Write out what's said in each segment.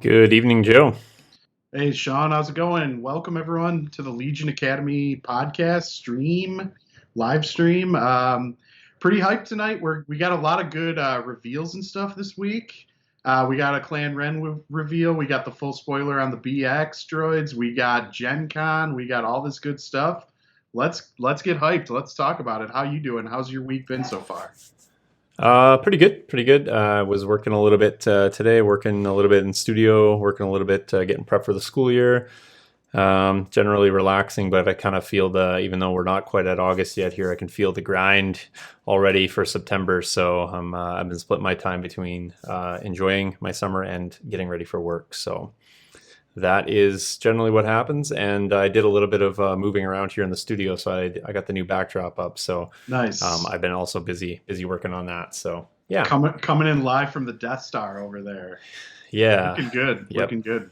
Good evening, Joe. Hey, Sean, how's it going? Welcome everyone to the Legion Academy podcast live stream. Pretty hyped tonight. We got a lot of good reveals and stuff this week. We got a Clan Wren reveal. We got the full spoiler on the BX droids. We got Gen Con. We got all this good stuff. Let's get hyped. Let's talk about it. How you doing? How's your week been so far? Pretty good, pretty good. Was working a little bit today, working a little bit in studio, working a little bit getting prep for the school year. Generally relaxing, but I kind of feel even though we're not quite at August yet here, I can feel the grind already for September. So I've been splitting my time between enjoying my summer and getting ready for work. So that is generally what happens. And I did a little bit of moving around here in the studio, so I got the new backdrop up. So Nice. I've been also busy working on that. So yeah, Coming in live from the Death Star over there. yeah, Looking good. yep. Looking good.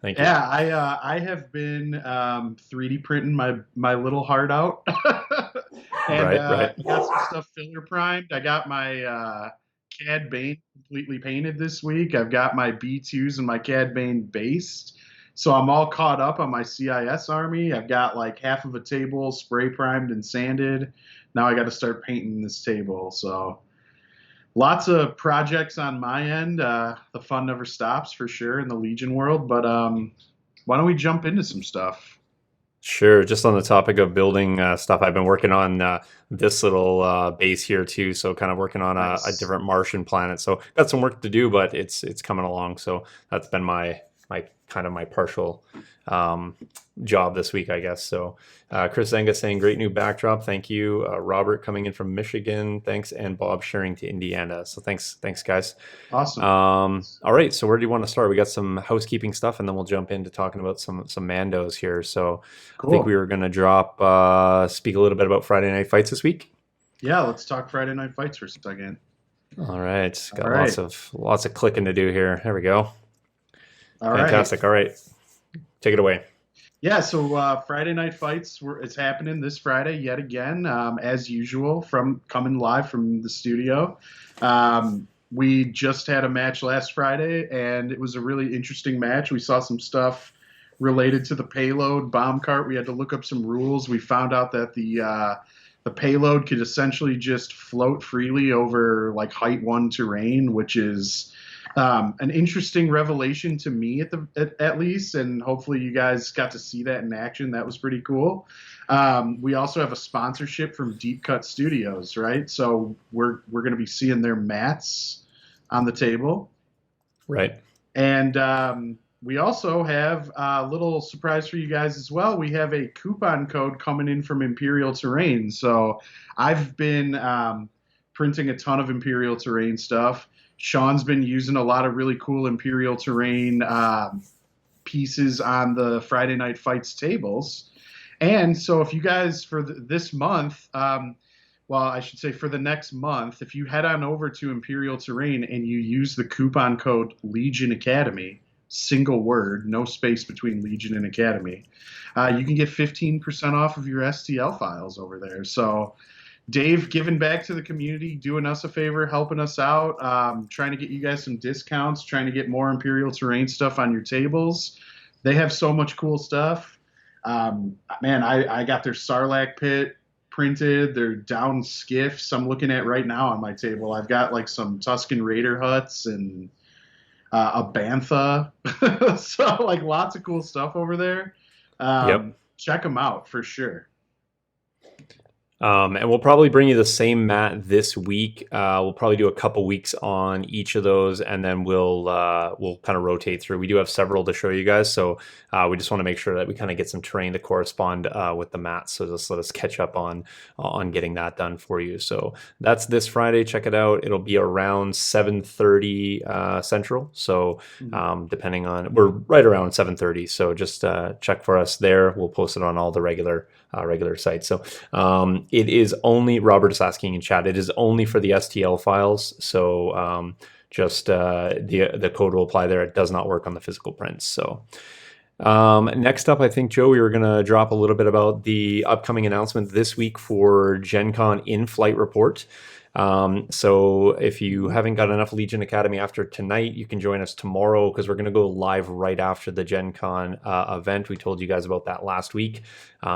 Thank you. Yeah, I have been 3D printing my little heart out, and Right, right. got some stuff filler primed. I got my CAD Bane completely painted this week. I've got my B2s and my CAD Bane based, so I'm all caught up on my CIS army. I've got like half of a table spray primed and sanded. Now I got to start painting this table. So lots of projects on my end. The fun never stops for sure in the Legion world. But why don't we jump into some stuff? Sure. Just on the topic of building stuff, I've been working on this little base here too. So kind of working on a Nice. different Martian planet. So got some work to do, but it's coming along. So that's been my kind of my partial um, job this week, I guess. So Chris Enga saying great new backdrop. Thank you. Robert coming in from Michigan. Thanks, and Bob sharing to Indiana. So thanks guys. Awesome. All right, so where do you want to start? We got some housekeeping stuff, and then we'll jump into talking about some Mandos here. So I think we Cool. were going to speak a little bit about Friday Night Fights this week. Yeah, let's talk Friday Night Fights for a second. All right, All got right. lots of clicking to do here. There we go. All right. Fantastic. All right, take it away. Yeah, so Friday Night Fights it's happening this Friday yet again, as usual, from coming live from the studio. We just had a match last Friday, and it was a really interesting match. We saw some stuff related to the payload bomb cart. We had to look up some rules. We found out that the payload could essentially just float freely over like height one terrain, which is an interesting revelation to me at least, and hopefully you guys got to see that in action. That was pretty cool. We also have a sponsorship from Deep Cut Studios, right? So we're going to be seeing their mats on the table, Right. and we also have a little surprise for you guys as well. We have a coupon code coming in from Imperial Terrain. So I've been printing a ton of Imperial Terrain stuff. Sean's been using a lot of really cool Imperial Terrain pieces on the Friday Night Fights tables. And so if you guys for this month, well, I should say for the next month, if you head on over to Imperial Terrain and you use the coupon code Legion Academy, single word, no space between Legion and Academy, you can get 15% off of your STL files over there. So Dave giving back to the community, doing us a favor, helping us out, trying to get you guys some discounts, trying to get more Imperial Terrain stuff on your tables. They have so much cool stuff. Man, I got their Sarlacc pit printed. They're down skiffs I'm looking at right now on my table. I've got like some Tusken Raider huts and a bantha. So like lots of cool stuff over there. Yep. Check them out for sure. And we'll probably bring you the same mat this week. We'll probably do a couple weeks on each of those, and then we'll kind of rotate through. We do have several to show you guys, so we just want to make sure that we kind of get some terrain to correspond with the mats. So just let us catch up on getting that done for you. So that's this Friday. Check it out. It'll be around 7:30 Central. So depending on, we're right around 7:30. So just check for us there. We'll post it on all the regular sites. So it is only, Robert is asking in chat, it is only for the STL files. So just the code will apply there. It does not work on the physical prints. So next up, I think, Joe, we were going to drop a little bit about the upcoming announcement this week for Gen Con in-flight report. So if you haven't got enough Legion Academy after tonight, you can join us tomorrow because we're going to go live right after the Gen Con event. We told you guys about that last week.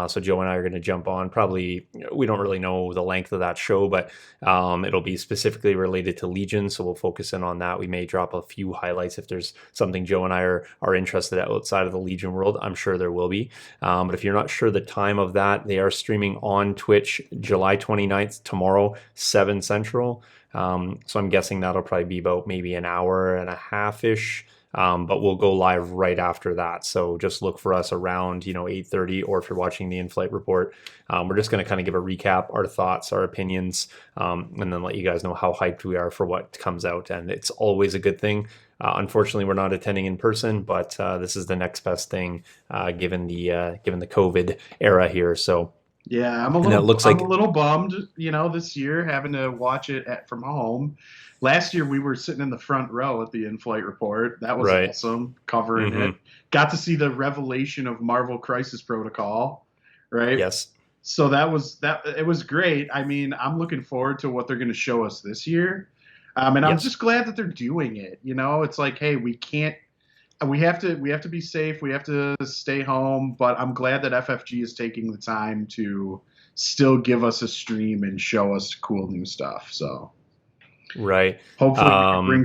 So Joe and I are going to jump on. Probably, we don't really know the length of that show, but it'll be specifically related to Legion. So we'll focus in on that. We may drop a few highlights if there's something Joe and I are interested in outside of the Legion world. I'm sure there will be. But if you're not sure the time of that, they are streaming on Twitch July 29th, tomorrow, 7 Central. So I'm guessing that'll probably be about maybe an hour and a half-ish. But we'll go live right after that. So just look for us around, 8:30, or if you're watching the in-flight report, we're just going to kind of give a recap, our thoughts, our opinions, and then let you guys know how hyped we are for what comes out. And it's always a good thing. Unfortunately, we're not attending in person, but this is the next best thing given the COVID era here. So Yeah, I'm a little bummed, this year having to watch it from home. Last year we were sitting in the front row at the in-flight report. That was right. awesome, covering Mm-hmm. it. Got to see the revelation of Marvel Crisis Protocol, right? Yes. So it was great. I mean, I'm looking forward to what they're going to show us this year. And I'm Yes. just glad that they're doing it. It's like, hey, we have to be safe. We have to stay home, but I'm glad that FFG is taking the time to still give us a stream and show us cool new stuff. So Right. hopefully we can bring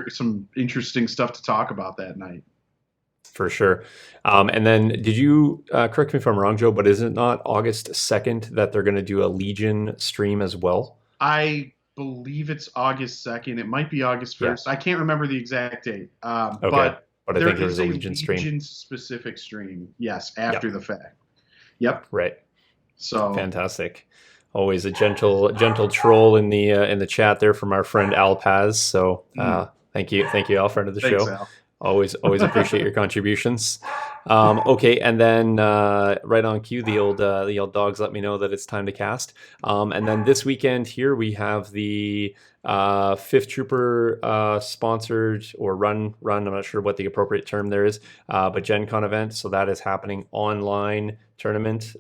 some interesting stuff to talk about that night. For sure. And then did you, correct me if I'm wrong, Joe, but is it not August 2nd that they're going to do a Legion stream as well? I believe it's August 2nd. It might be August 1st. Yeah. I can't remember the exact date. Okay. But I think there's a Legion stream. Legion-specific stream, yes, after the fact. Yep. Right. So fantastic. Always a gentle troll in the chat there from our friend Al Paz. So thank you, Al, friend of the Thanks, show. Al. Always appreciate your contributions. Okay, and then right on cue, the old dogs let me know that it's time to cast. And then this weekend here we have the Fifth Trooper sponsored or run. I'm not sure what the appropriate term there is, but Gen Con event. So that is happening online tournament.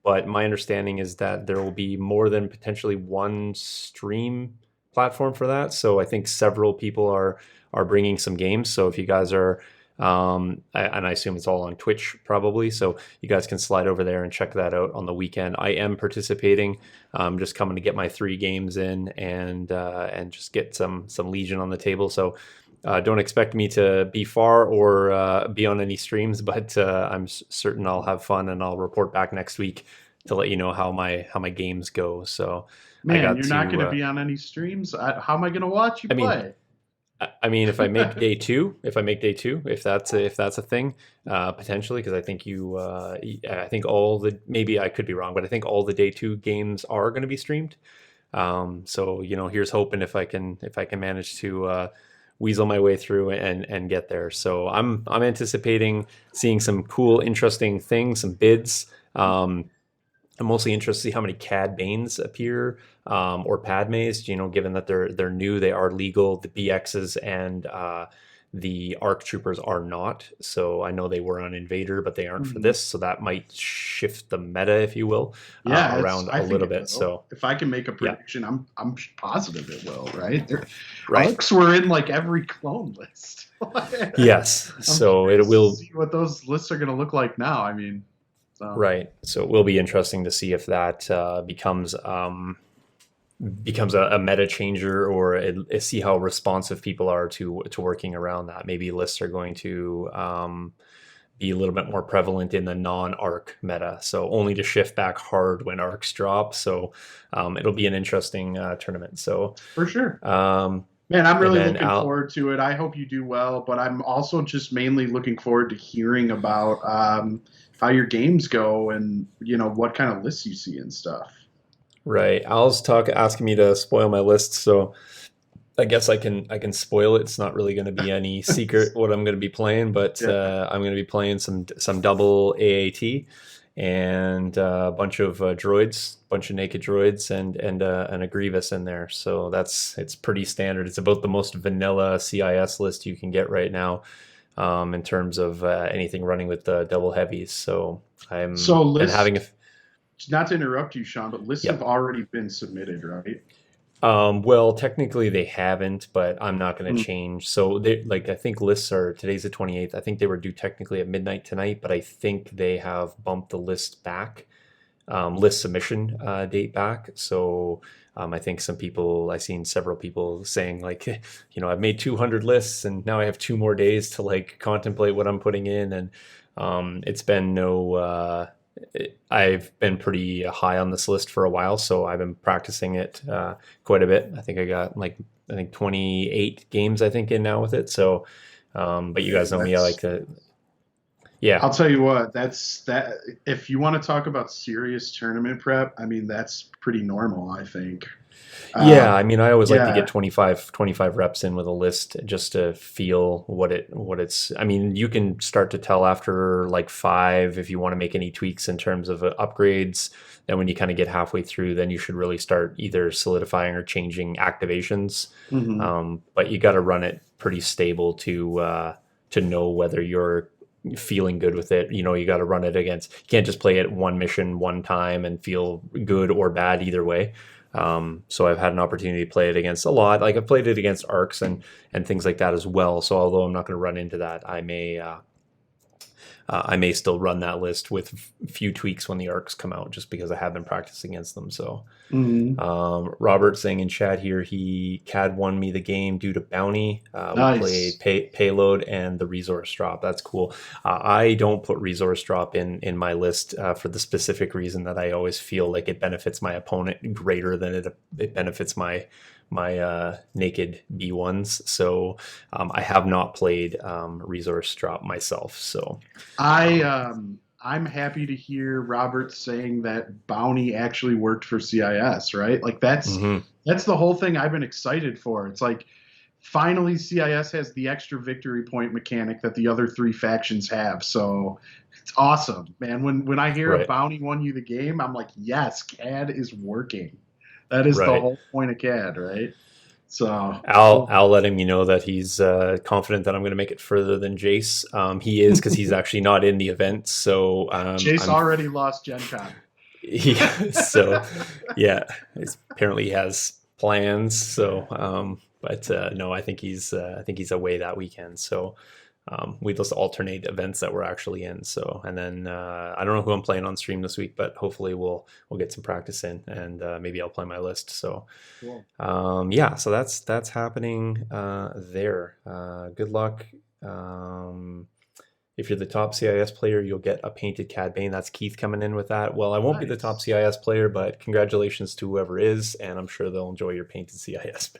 But my understanding is that there will be more than potentially one stream platform for that. So I think several people are bringing some games. So if you guys are, and I assume it's all on Twitch probably, so you guys can slide over there and check that out on the weekend. I am participating. I'm just coming to get my 3 games in and just get some Legion on the table. So don't expect me to be far or be on any streams, but I'm certain I'll have fun and I'll report back next week to let you know how my games go. So man, you're not going to be on any streams. How am I going to watch you play? I mean, if I make day two, if that's a thing, potentially, because I think I think maybe I could be wrong, but I think all the day 2 games are going to be streamed. So here's hoping if I can manage to weasel my way through and get there. So I'm anticipating seeing some cool, interesting things, some bids. I'm mostly interested to see how many Cad Banes appear, or Padmes. Given that they're new, they are legal. The BXs and the ARC Troopers are not. So I know they were on Invader, but they aren't for this. So that might shift the meta, if you will, around a little bit. So if I can make a prediction, I'm positive it will. Right? Right. ARCs were in like every clone list. Yes. So it will see what those lists are going to look like now. I mean. Right. So it will be interesting to see if that becomes a meta changer, or see how responsive people are to working around that. Maybe lists are going to be a little bit more prevalent in the non-ARC meta, so only to shift back hard when ARCs drop. So it'll be an interesting tournament. So for sure. Man, I'm really looking forward to it. I hope you do well, but I'm also just mainly looking forward to hearing about how your games go and what kind of lists you see and stuff. Right. Al's asking me to spoil my list, so I guess I can spoil it. It's not really going to be any secret what I'm going to be playing, but I'm going to be playing some double AAT and a bunch of droids, bunch of naked droids, and a Grievous in there. So it's pretty standard. It's about the most vanilla CIS list you can get right now, in terms of anything running with the double heavies. So I'm having not to interrupt you, Sean, but lists have already been submitted, right? Well, technically they haven't, but I'm not going to Mm, change. So they like I think lists are today's the 28th. I think they were due technically at midnight tonight, but I think they have bumped the list back, list submission date back. So I think some people I've seen several people saying like, I've made 200 lists and now I have 2 more days to like contemplate what I'm putting in, and it's been no. I've been pretty high on this list for a while, so I've been practicing it quite a bit. I think I got like I think 28 games I think in now with it. So, but you man, guys know me, I like that's to, yeah, I'll tell you what, that's that if you want to talk about serious tournament prep, I mean that's pretty normal, I think. yeah. Um, I mean, I always like to get yeah, 25 reps in with a list just to feel what it's. I mean, you can start to tell after like five if you want to make any tweaks in terms of upgrades. Then when you kind of get halfway through, then you should really start either solidifying or changing activations. hmm But you got to run it pretty stable to know whether you're feeling good with it. You got to run it against. You can't just play it one mission one time and feel good or bad either way. So I've had an opportunity to play it against a lot. Like I've played it against arcs and things like that as well. So although I'm not going to run into that, I may still run that list with few tweaks when the arcs come out, just because I have been practicing against them. So hmm Robert saying in chat here, he CAD won me the game due to bounty. We played Nice. payload and the resource drop. That's cool. I don't put resource drop in my list for the specific reason that I always feel like it benefits my opponent greater than it benefits my naked B1s. So I have not played resource drop myself. So I um, I'm happy to hear Robert saying that bounty actually worked for CIS, right? Like mhm. that's the whole thing I've been excited for. It's like finally CIS has the extra victory point mechanic that the other three factions have. So it's awesome, man. When I hear a Right, bounty won you the game, I'm like, yes, CAD is working. That is the right. whole point of CAD, right? So Al cool. Al letting me know that he's confident that I'm going to make it further than Jace. He is, because he's actually not in the event. So Chase I'm already lost Gen Con. yeah. So yeah, apparently he has plans. So but no, I think he's away that weekend. So we just alternate events that we're actually in. So and then I don't know who I'm playing on stream this week, but hopefully we'll get some practice in, and maybe I'll play my list. So Cool. yeah, so that's happening there. Good luck. If you're the top CIS player, you'll get a painted Cad Bane. That's Keith coming in with that. Well, I won't be the top Nice. CIS player, but congratulations to whoever is, and I'm sure they'll enjoy your painted CIS,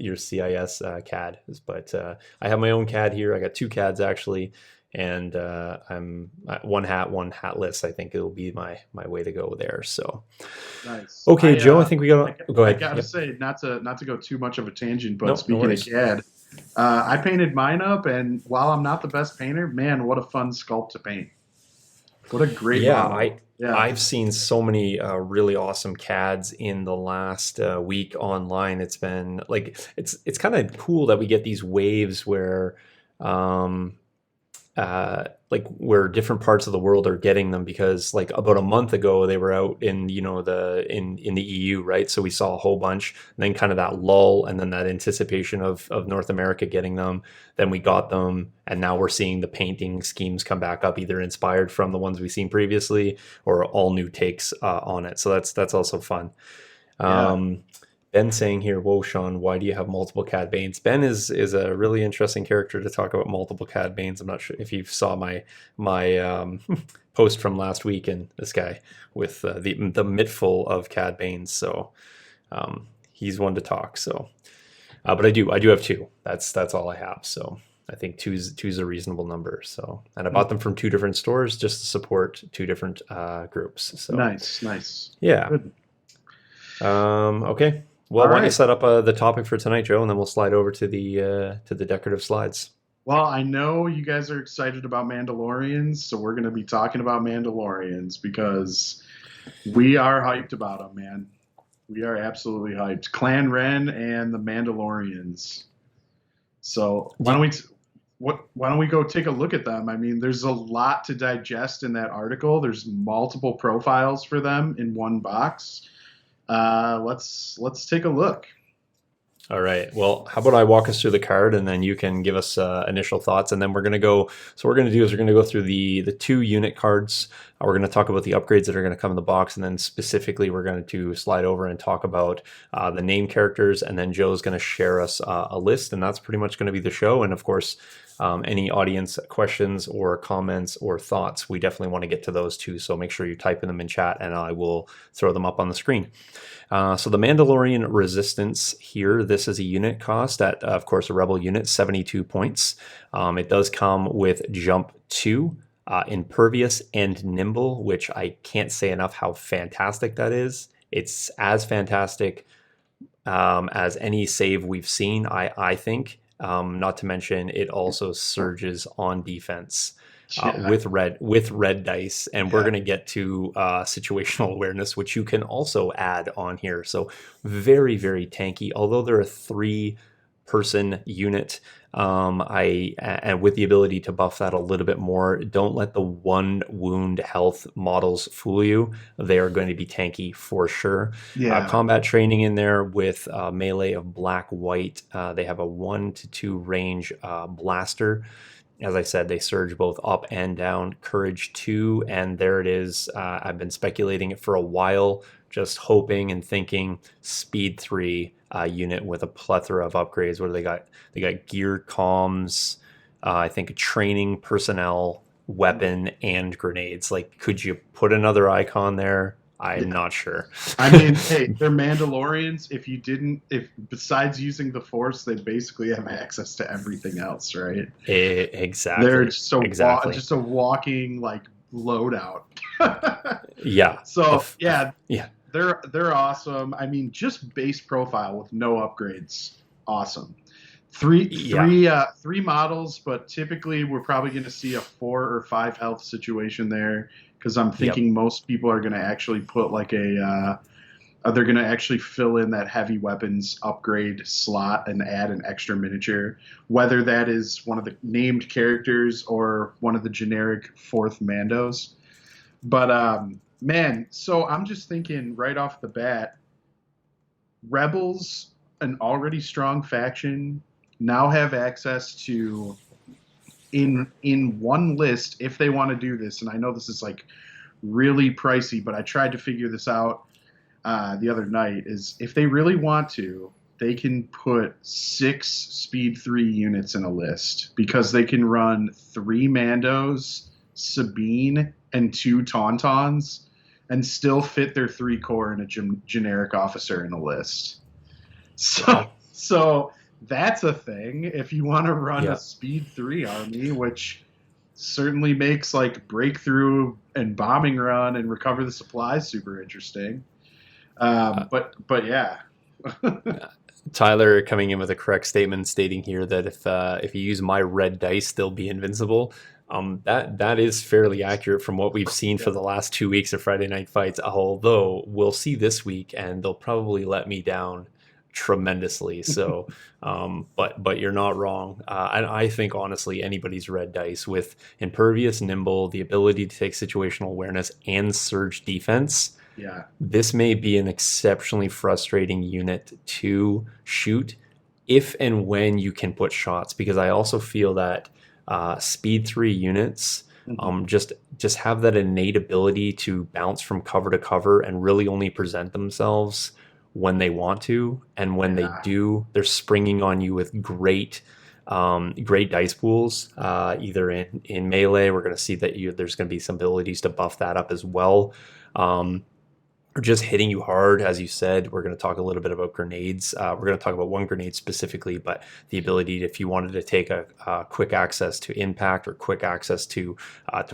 your CIS CAD. But I have my own CAD here. I got two CADs actually, and I'm one hatless. I think it'll be my way to go there. So, Nice. okay, Joe, I think we got. Go I ahead. gotta Yep. say, not to go too much of a tangent, but No, no speaking of worries. CAD, I painted mine up, and while I'm not the best painter, man, what a fun sculpt to paint! What a great Yeah, model. Yeah. I've seen so many really awesome CADs in the last week online. It's been like it's kind of cool that we get these waves where um, like where different parts of the world are getting them, because like about a month ago they were out in in the EU, right? So we saw a whole bunch, and then kind of that lull, and then that anticipation of North America getting them. Then we got them, and now we're seeing the painting schemes come back up, either inspired from the ones we've seen previously or all new takes on it. So that's also fun. Yeah. Um, Ben saying here, "Whoa, Sean, why do you have multiple Cad Banes?" Ben is a really interesting character to talk about multiple Cad Banes. I'm not sure if you saw my post from last week, and this guy with the mittful of Cad Banes. So he's one to talk. So, but I do have two. That's all I have. So I think two's a reasonable number. So, and I bought them from two different stores just to support two different groups. So Nice. Nice. yeah. Good. Okay. All Well, why don't you right. set up the topic for tonight, Joe, and then we'll slide over to the decorative slides. Well, I know you guys are excited about Mandalorians, so we're going to be talking about Mandalorians because we are hyped about them, man. We are absolutely hyped. Clan Wren and the Mandalorians. So Do- why don't we go take a look at them? I mean, there's a lot to digest in that article. There's multiple profiles for them in one box. Let's take a look. All right. Well, how about I walk us through the card and then you can give us initial thoughts, and then we're going to go. So what we're going to do is we're going to go through the two unit cards. We're going to talk about the upgrades that are going to come in the box, and then specifically we're going to slide over and talk about the name characters, and then Joe's going to share us a list, and that's pretty much going to be the show. And of course, any audience questions or comments or thoughts, we definitely want to get to those too. So make sure you type in them in chat, and I will throw them up on the screen. So the Mandalorian Resistance here, this is a unit cost at, of course, a Rebel unit, 72 points. It does come with Jump 2, Impervious, and Nimble, which I can't say enough how fantastic that is. It's as fantastic as any save we've seen, I think. Not to mention, it also surges on defense. With red dice, and we're going to get to situational awareness, which you can also add on here. So very, very tanky. Although they're a 3-person unit, and with the ability to buff that a little bit more. Don't let the 1 wound health models fool you. They are going to be tanky for sure. Yeah. Combat training in there with melee of black white. They have a 1 to 2 range blaster. As I said, they surge both up and down. Courage 2, and there it is. I've been speculating it for a while, just hoping and thinking Speed 3 unit with a plethora of upgrades. What do they got? They got gear, comms, I think training, personnel, weapon, and grenades. Like, could you put another icon there? I'm not sure. I mean, hey, they're Mandalorians. If besides using the Force, they basically have access to everything else, right? Exactly. They're just exactly. a walking like loadout. Yeah. So yeah. they're awesome. I mean, just base profile with no upgrades, awesome. Three models, but typically we're probably going to see a 4 or 5 health situation there, because I'm thinking most people are going to actually put like they're going to actually fill in that heavy weapons upgrade slot and add an extra miniature, whether that is one of the named characters or one of the generic 4th Mandos. But man, so I'm just thinking right off the bat, Rebels, an already strong faction, now have access to in one list if they want to do this. And I know this is like really pricey, but I tried to figure this out the other night. Is if they really want to, they can put 6 Speed 3 units in a list, because they can run 3 Mandos, Sabine, and 2 Tauntauns, and still fit their 3 core in a generic officer in a list. So that's a thing if you want to run a Speed 3 army, which certainly makes like breakthrough and bombing run and recover the supplies super interesting. But yeah. Tyler coming in with a correct statement stating here that if you use my red dice, they'll be invincible. That is fairly accurate from what we've seen for the last 2 weeks of Friday Night Fights, although we'll see this week and they'll probably let me down tremendously. So but you're not wrong. I think honestly anybody's red dice with impervious, nimble, the ability to take situational awareness, and surge defense, this may be an exceptionally frustrating unit to shoot if and when you can put shots, because I also feel that Speed 3 units just have that innate ability to bounce from cover to cover and really only present themselves when they want to, and when they do, they're springing on you with great dice pools. Either in melee, we're going to see that there's going to be some abilities to buff that up as well, or just hitting you hard. As you said, we're going to talk a little bit about grenades. We're going to talk about one grenade specifically, but the ability, if you wanted to take a quick access to impact or quick access to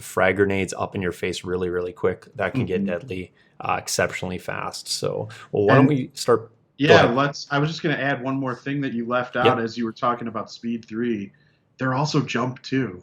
frag grenades up in your face really, really quick, that can get deadly exceptionally fast. So, well, why don't we start? Yeah, I was just going to add one more thing that you left out as you were talking about Speed 3. They're also Jump 2.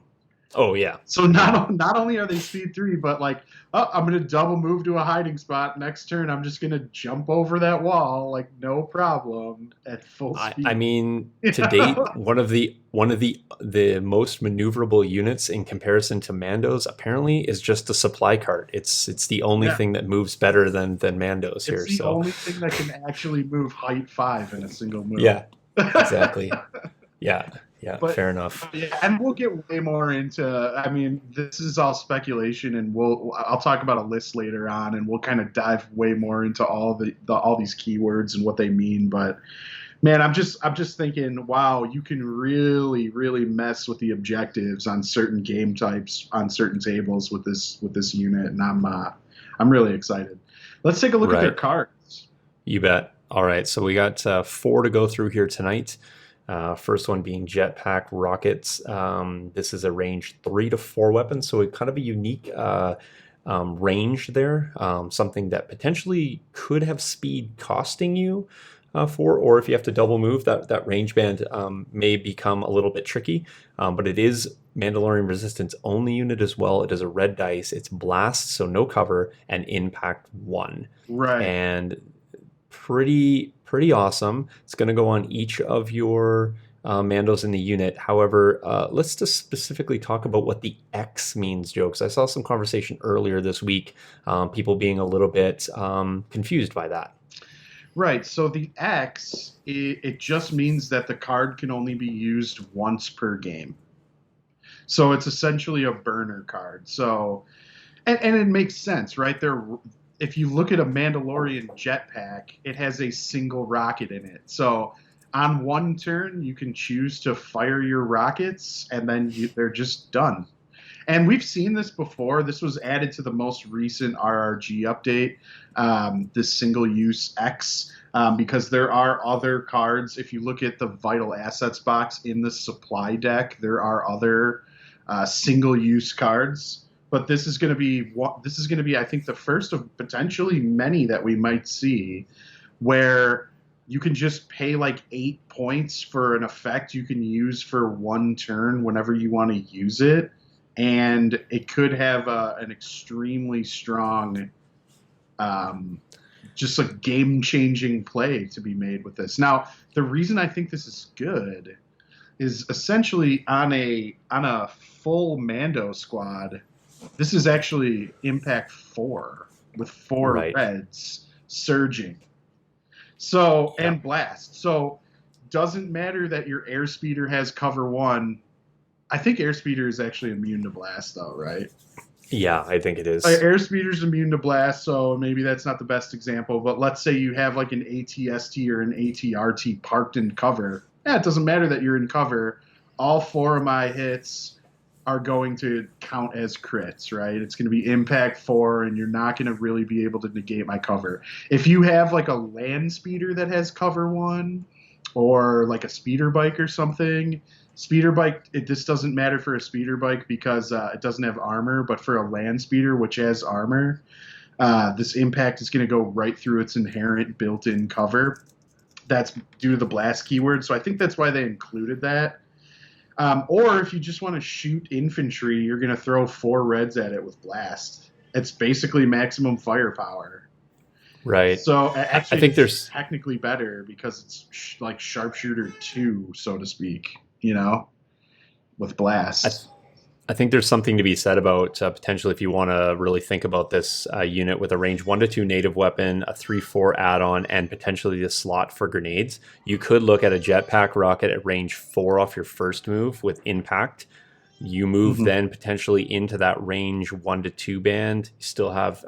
Oh yeah, So yeah. not only are they speed 3, but like, oh, I'm gonna double move to a hiding spot. Next turn, I'm just gonna jump over that wall like no problem at full I speed. mean, to date, Yeah. one of the most maneuverable units in comparison to Mandos apparently is just the supply cart. It's the only Yeah. thing that moves better than Mandos It's here. the So only thing that can actually move height 5 in a single move. yeah, exactly. Yeah, yeah, but fair enough. yeah, and we'll get way more into. I mean, this is all speculation, and I'll talk about a list later on, and we'll kind of dive way more into all all these keywords and what they mean. But man, I'm just thinking, wow, you can really mess with the objectives on certain game types on certain tables with this unit, and I'm really excited. Let's take a look at their Right. cards. You bet. All right, so we got four to go through here tonight. First one being jetpack rockets. This is a range 3 to 4 weapons, so it kind of a unique range there. Something that potentially could have speed costing you or if you have to double move, that range band may become a little bit tricky. But it is Mandalorian resistance only unit as well. It is a red dice. It's blast, so no cover, and impact 1. Right. And pretty awesome. It's going to go on each of your Mandos in the unit. However, let's just specifically talk about what the X means, jokes. I saw some conversation earlier this week, people being a little bit confused by that. Right. So the X, it just means that the card can only be used once per game. So it's essentially a burner card. So, and it makes sense, right? There, if you look at a Mandalorian jetpack, it has a single rocket in it. So on one turn, you can choose to fire your rockets, and then they're just done. And we've seen this before. This was added to the most recent RRG update, this single use X, because there are other cards. If you look at the vital assets box in the supply deck, there are other single use cards. But this is going to be, I think, the first of potentially many that we might see, where you can just pay like 8 points for an effect you can use for one turn whenever you want to use it, and it could have an extremely strong, just a game-changing play to be made with this. Now, the reason I think this is good is essentially on a full Mando squad. This is actually Impact 4 with 4 Right. reds surging. So, Yeah. and blast. So, doesn't matter that your airspeeder has cover 1. I think airspeeder is actually immune to blast, though, right? Yeah, I think it is. Airspeeder's immune to blast, so maybe that's not the best example. But let's say you have like an ATST or an ATRT parked in cover. Yeah, it doesn't matter that you're in cover. All 4 of my hits are going to count as crits, right? It's going to be impact 4, and you're not going to really be able to negate my cover. If you have like a land speeder that has cover 1, or like a speeder bike or something, speeder bike, this doesn't matter for a speeder bike because it doesn't have armor, but for a land speeder, which has armor, this impact is going to go right through its inherent built-in cover. That's due to the blast keyword, so I think that's why they included that. Or if you just want to shoot infantry, you're going to throw 4 reds at it with blast. It's basically maximum firepower. Right. So I actually, think it's there's technically better because it's like sharpshooter 2, so to speak. With I, blast. I think there's something to be said about potentially if you want to really think about this unit with a range 1 to 2 native weapon, a 3/4 add-on, and potentially the slot for grenades. You could look at a jetpack rocket at range 4 off your first move with impact. You move Hmm. then potentially into that range 1 to 2 band. You still have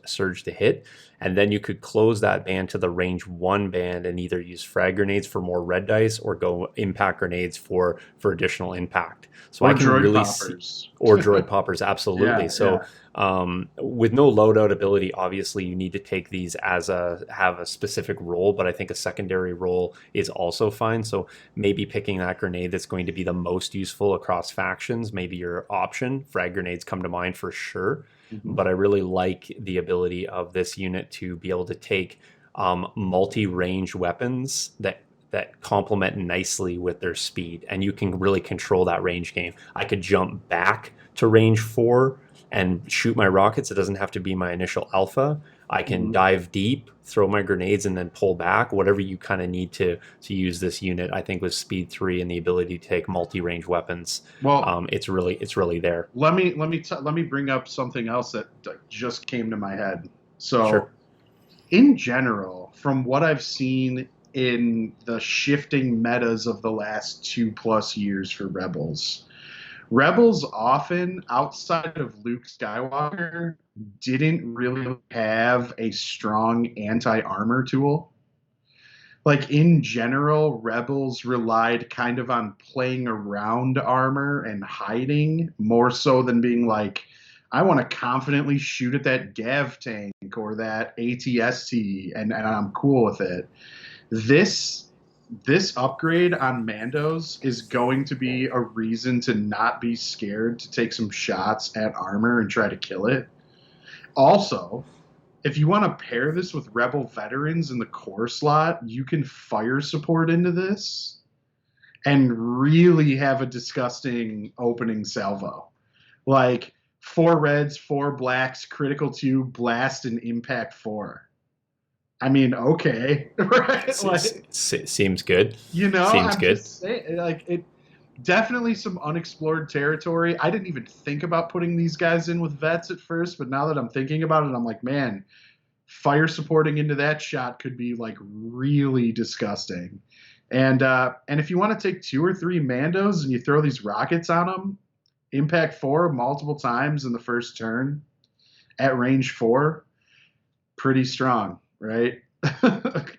surge to hit, and then you could close that band to the range 1 band and either use frag grenades for more red dice or go impact grenades for additional impact. So Or I can droid really see, poppers. or droid poppers, absolutely. Yeah, So yeah. with no loadout ability, obviously you need to take these as have a specific role, but I think a secondary role is also fine. So maybe picking that grenade that's going to be the most useful across factions, maybe your option. Frag grenades come to mind for sure, Hmm. but I really like the ability of this unit to be able to take multi-range weapons that that complement nicely with their speed, and you can really control that range game. I could jump back to range 4 and shoot my rockets. It doesn't have to be my initial alpha. I can Mhm. dive deep, throw my grenades, and then pull back. Whatever you kind of need to use this unit, I think with speed 3 and the ability to take multi-range weapons, Well, it's really there. let me bring up something else that just came to my head. So, Sure. in general, from what I've seen in the shifting metas of the last 2+ years for Rebels, Rebels often, outside of Luke Skywalker, didn't really have a strong anti-armor tool. Like in general, Rebels relied kind of on playing around armor and hiding more so than being like, I want to confidently shoot at that Gav tank or that ATST and I'm cool with it. This this upgrade on Mandos is going to be a reason to not be scared to take some shots at armor and try to kill it. Also, if you want to pair this with Rebel veterans in the core slot, you can fire support into this and really have a disgusting opening salvo. Like 4 reds, 4 blacks, critical 2, blast, and impact 4. I mean, okay, right? Like, Seems good. Seems I'm good. just saying, like, it definitely some unexplored territory. I didn't even think about putting these guys in with vets at first, but now that I'm thinking about it, I'm like, man, fire supporting into that shot could be like really disgusting. And if you want to take 2 or 3 Mandos and you throw these rockets on them, impact 4 multiple times in the first turn at range 4, pretty strong, right?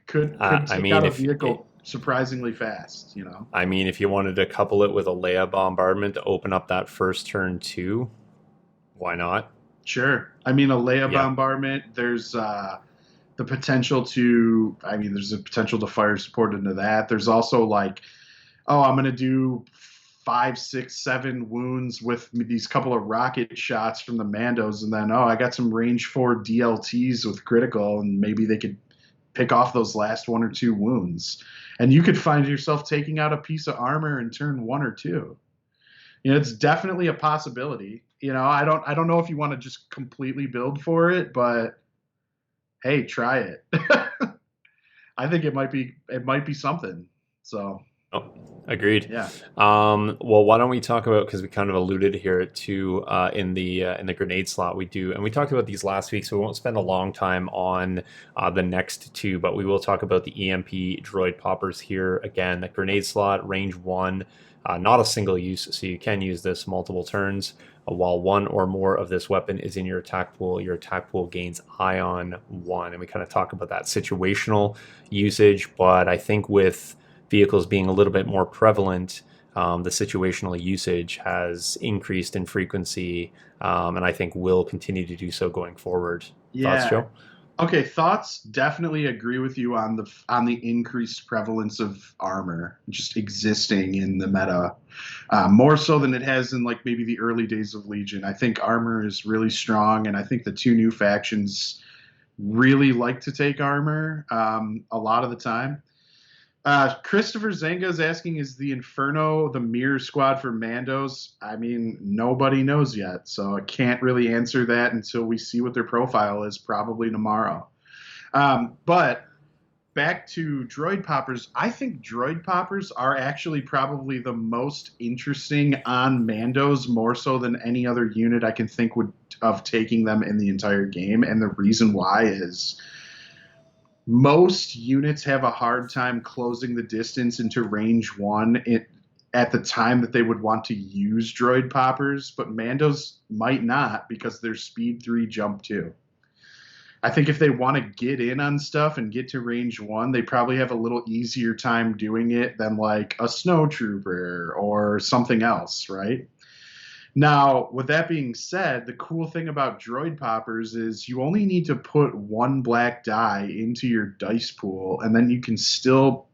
could I take mean, out a if vehicle surprisingly fast, you know. I mean, if you wanted to couple it with a Leia bombardment to open up that first turn too, why not? Sure. I mean, a Leia Yeah. bombardment. The potential to. I mean, there's a potential to fire support into that. There's also like, oh, I'm gonna do 5, 6, 7 wounds with these couple of rocket shots from the Mandos, and then oh, I got some range 4 DLTs with critical, and maybe they could pick off those last 1 or 2 wounds, and you could find yourself taking out a piece of armor in turn 1 or 2. It's definitely a possibility. I don't know if you want to just completely build for it, but hey, try it. I think it might be something. So Oh, agreed. yeah, Well, why don't we talk about, because we kind of alluded here to in the grenade slot we do, and we talked about these last week, so we won't spend a long time on the next two, but we will talk about the EMP droid poppers here again. The grenade slot, range 1, not a single use, so you can use this multiple turns. While one or more of this weapon is in your attack pool gains ion 1, and we kind of talk about that situational usage, but I think with vehicles being a little bit more prevalent, the situational usage has increased in frequency, and I think will continue to do so going forward. Thoughts, yeah. Joe? Okay, thoughts. Definitely agree with you on the increased prevalence of armor just existing in the meta, more so than it has in like maybe the early days of Legion. I think armor is really strong, and I think the 2 new factions really like to take armor a lot of the time. Christopher Zenga is asking, is the Inferno the mirror squad for Mandos? I mean, nobody knows yet, so I can't really answer that until we see what their profile is, probably tomorrow. But back to droid poppers, I think droid poppers are actually probably the most interesting on Mandos, more so than any other unit I can think would of taking them in the entire game. And the reason why is most units have a hard time closing the distance into range 1 at the time that they would want to use droid poppers, but Mandos might not because they're speed 3, jump 2. I think if they want to get in on stuff and get to range 1, they probably have a little easier time doing it than like a snow trooper or something else, right? Now, with that being said, the cool thing about droid poppers is you only need to put 1 black die into your dice pool, and then you can still,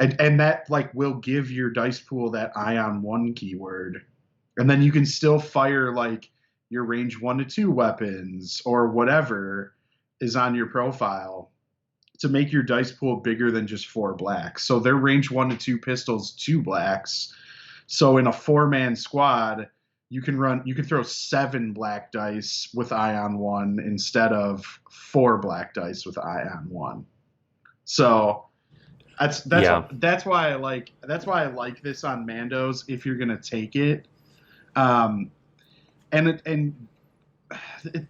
and that like will give your dice pool that ion 1 keyword, and then you can still fire like your range 1 to 2 weapons or whatever is on your profile to make your dice pool bigger than just 4 blacks. So they're range 1 to 2 pistols, 2 blacks. So in a 4-man squad, you can throw 7 black dice with ion 1 instead of 4 black dice with ion 1. So Yeah. that's why I like this on Mandos if you're gonna take it. Um, and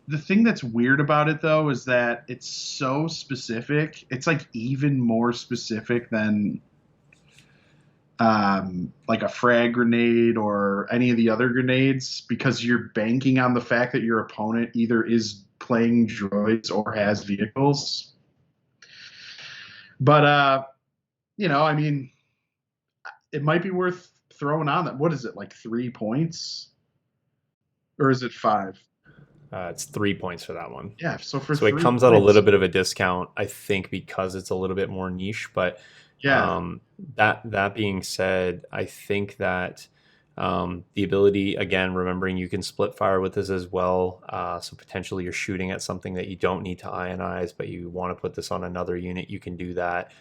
the thing that's weird about it though is that it's so specific. It's like even more specific than like a frag grenade or any of the other grenades because you're banking on the fact that your opponent either is playing droids or has vehicles. But I mean, it might be worth throwing on that. What is it, like 3 points? Or is it 5? It's 3 points for that one. Yeah, so for So it 3 comes at a points, little bit of a discount, I think, because it's a little bit more niche. But yeah, that being said, I think that the ability, again, remembering you can split fire with this as well. So potentially you're shooting at something that you don't need to ionize, but you want to put this on another unit, you can do that.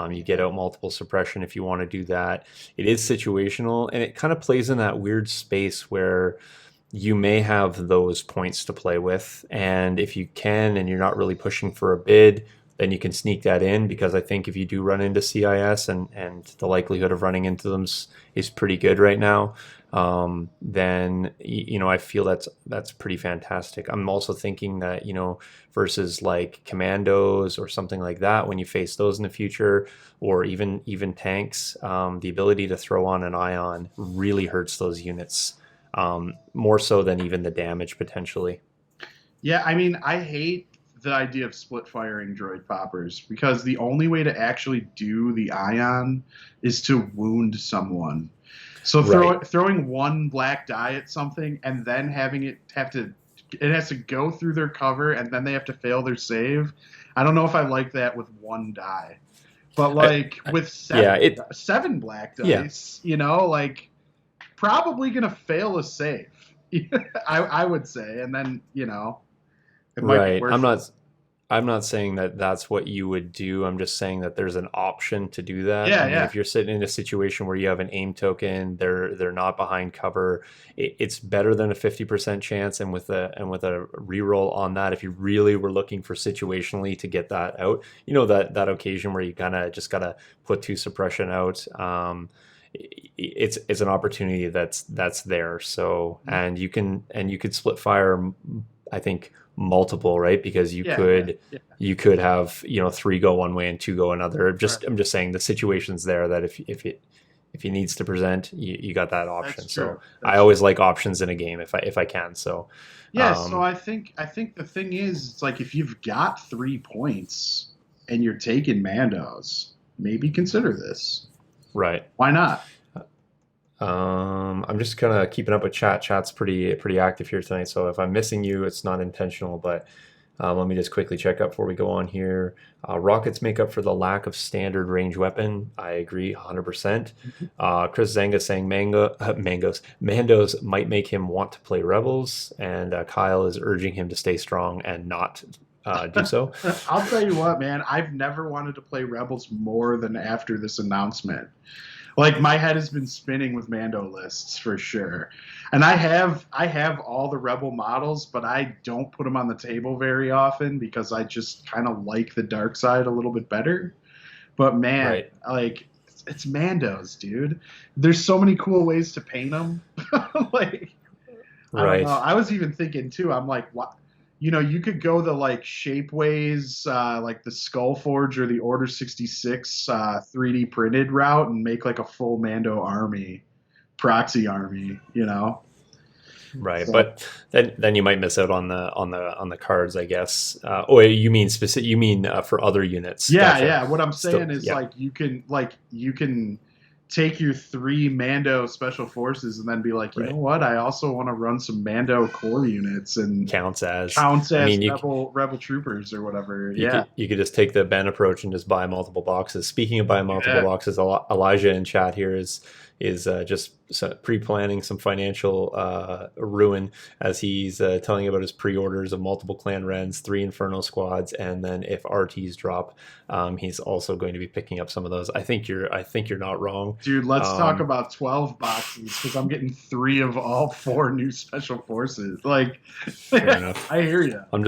You get out multiple suppression if you want to do that. It is situational, and it kind of plays in that weird space where you may have those points to play with. And if you can, and you're not really pushing for a bid, then you can sneak that in, because I think if you do run into CIS, and the likelihood of running into them is pretty good right now, then I feel that's pretty fantastic. I'm also thinking that versus like commandos or something like that, when you face those in the future, or even tanks, the ability to throw on an ion really hurts those units, more so than even the damage potentially. yeah. I mean, I hate the idea of split firing droid poppers because the only way to actually do the ion is to wound someone. So Right. throwing 1 black die at something and then having it has to go through their cover and then they have to fail their save. I don't know if I like that with 1 die, but I, like I with yeah, 7 black yeah, dice, like probably gonna fail a save. I would say, and then it might be right. worth it. I'm not saying that that's what you would do. I'm just saying that there's an option to do that. I Yeah, mean, yeah, if you're sitting in a situation where you have an aim token, they're not behind cover, it's better than a 50% chance. And with a reroll on that, if you really were looking for situationally to get that out, that occasion where you kind of just gotta put 2 suppression out. It's an opportunity that's there. So, and you could split fire, I think, multiple, right? Because you yeah, yeah, could yeah. you could have 3 go one way and 2 go another. Right. I'm just saying the situation's there, that if he needs to present, you got that That's option. So true. I That's always true. like options in a game if I can. So Yeah, so um, I think the thing is, it's like if you've got 3 points and you're taking Mandos, maybe consider this. right. Why not? I'm just kind of keeping up with chat. Chat's pretty active here tonight. So if I'm missing you, it's not intentional. But let me just quickly check up before we go on here. Rockets make up for the lack of standard range weapon. I agree 100%. Chris Zenga saying Mandos might make him want to play Rebels, and Kyle is urging him to stay strong and not do so. I'll tell you what, man, I've never wanted to play Rebels more than after this announcement. Like my head has been spinning with Mando lists for sure. And I have all the Rebel models, but I don't put them on the table very often because I just kind of like the dark side a little bit better. But man, Right, like it's Mandos, dude. There's so many cool ways to paint them. Like I don't know. right. I was even thinking too. I'm like, what? You could go the like Shapeways, like the Skull Forge or the Order 66 3D printed route and make like a full Mando army, proxy army. Right, So but then you might miss out on the cards, I guess. Oh, you mean specific? You mean for other units? yeah, Gotcha. yeah. What I'm Still, saying is yeah, like you can take your 3 Mando special forces and then be like, you know right. what? I also want to run some Mando core units and Counts as. counts I as mean, rebel troopers or whatever. Yeah, you could just take the Ben approach and just buy multiple boxes. Speaking of buying multiple yeah. boxes, Elijah in chat here is is just pre-planning some financial ruin as he's telling about his pre-orders of multiple Clan Wrens, 3 Inferno squads, and then if RTs drop, he's also going to be picking up some of those. I think you're not wrong. Dude, let's talk about 12 boxes because I'm getting 3 of all 4 new special forces. Like, Fair enough. I hear you. I'm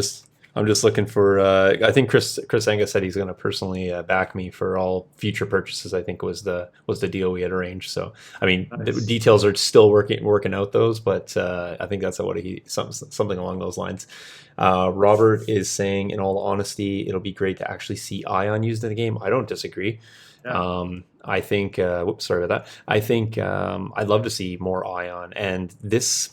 just looking for. I think Chris Angus said he's going to personally back me for all future purchases. I think was the deal we had arranged. So I mean, nice. The details are still working out those, but I think that's what something along those lines. Robert is saying, in all honesty, it'll be great to actually see Ion used in the game. I don't disagree. Yeah. I think. Whoops, sorry about that. I think I'd love to see more Ion, and this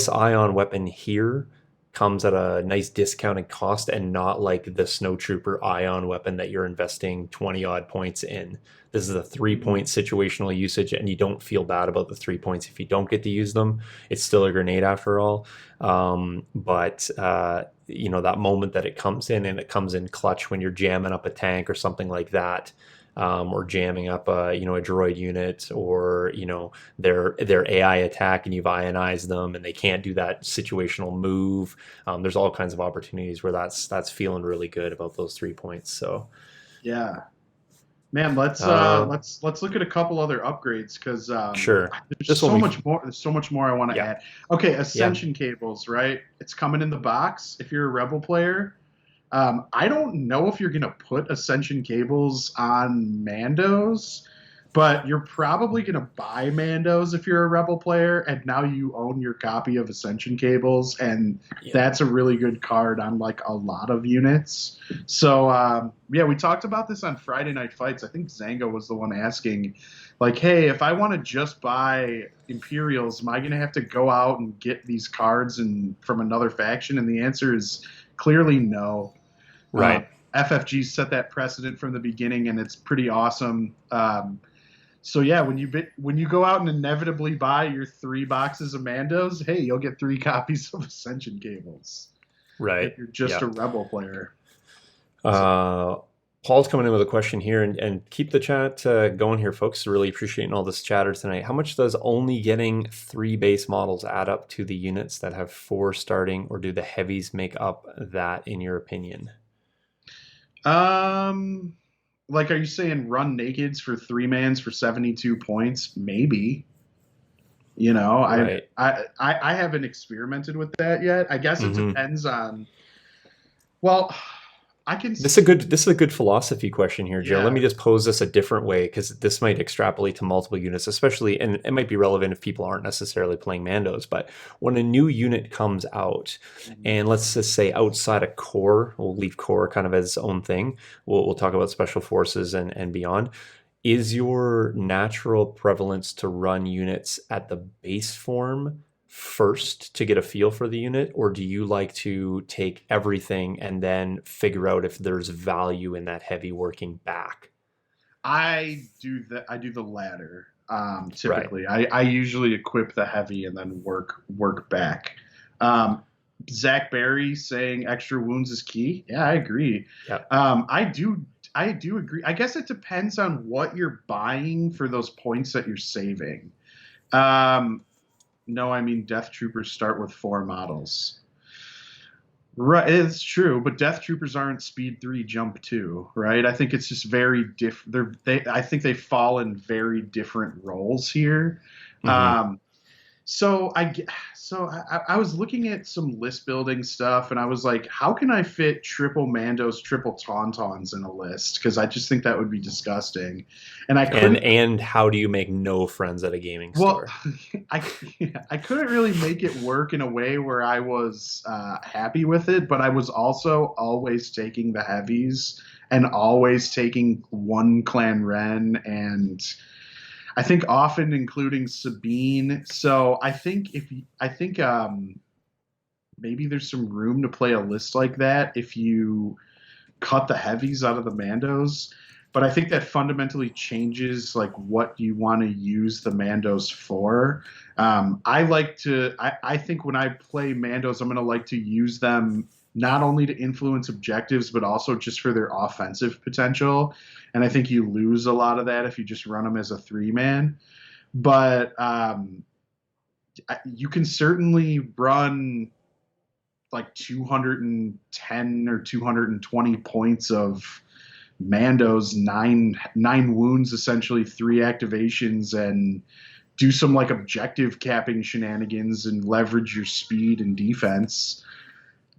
Ion weapon here comes at a nice discounted cost and not like the Snowtrooper Ion weapon that you're investing 20 odd points in. This is a 3-point situational usage, and you don't feel bad about the 3 points if you don't get to use them. It's still a grenade after all. But you know, that moment that it comes in, and it comes in clutch when you're jamming up a tank or something like that. Or jamming up a droid unit, or their AI attack, and you've ionized them and they can't do that situational move. There's all kinds of opportunities where that's feeling really good about those 3 points. So yeah, man, let's look at a couple other upgrades because sure, there's so much more. There's so much more I want to add. Okay, Ascension cables, right? It's coming in the box if you're a Rebel player. I don't know if you're going to put Ascension cables on Mandos, but you're probably going to buy Mandos if you're a Rebel player, and now you own your copy of Ascension cables, and that's a really good card on like a lot of units. So, we talked about this on Friday Night Fights. I think Zango was the one asking, like, hey, if I want to just buy Imperials, am I going to have to go out and get these cards from another faction? And the answer is clearly no. Right. FFG set that precedent from the beginning, and it's pretty awesome. So yeah, when you go out and inevitably buy your 3 boxes of Mandos, hey, you'll get 3 copies of Ascension cables. Right. If you're just a Rebel player. Paul's coming in with a question here, and keep the chat going here, folks. Really appreciating all this chatter tonight. How much does only getting 3 base models add up to the units that have 4 starting, or do the heavies make up that, in your opinion? Like, are you saying run nakeds for 3-mans for 72 points? Maybe. Right. I haven't experimented with that yet. I guess it depends on. Well, This is a good philosophy question here, Joe. Yeah. Let me just pose this a different way, because this might extrapolate to multiple units, especially, and it might be relevant if people aren't necessarily playing Mandos. But when a new unit comes out, and let's just say outside of core, we'll leave core kind of as its own thing. We'll talk about special forces and beyond. Is your natural prevalence to run units at the base form first to get a feel for the unit, or do you like to take everything and then figure out if there's value in that heavy working back? I do the latter. Typically, right. I usually equip the heavy and then work back. Zach Berry saying extra wounds is key. Yeah, I agree. Yep. I do agree. I guess it depends on what you're buying for those points that you're saving. No, I mean Death Troopers start with 4 models. Right, it's true, but Death Troopers aren't Speed 3, Jump 2, right? I think it's just very different. I think they fall in very different roles here. So I was looking at some list building stuff, and I was like, how can I fit triple Mandos, triple Tauntauns in a list? Because I just think that would be disgusting. And and how do you make no friends at a gaming store? Well, I couldn't really make it work in a way where I was happy with it, but I was also always taking the heavies and always taking 1 Clan Wren, and I think often including Sabine. So I think maybe there's some room to play a list like that if you cut the heavies out of the Mandos. But I think that fundamentally changes like what you want to use the Mandos for. I think when I play Mandos, I'm going to like to use them not only to influence objectives, but also just for their offensive potential. And I think you lose a lot of that if you just run them as a 3-man. but you can certainly run like 210 or 220 points of Mando's nine wounds, essentially 3 activations, and do some like objective capping shenanigans and leverage your speed and defense.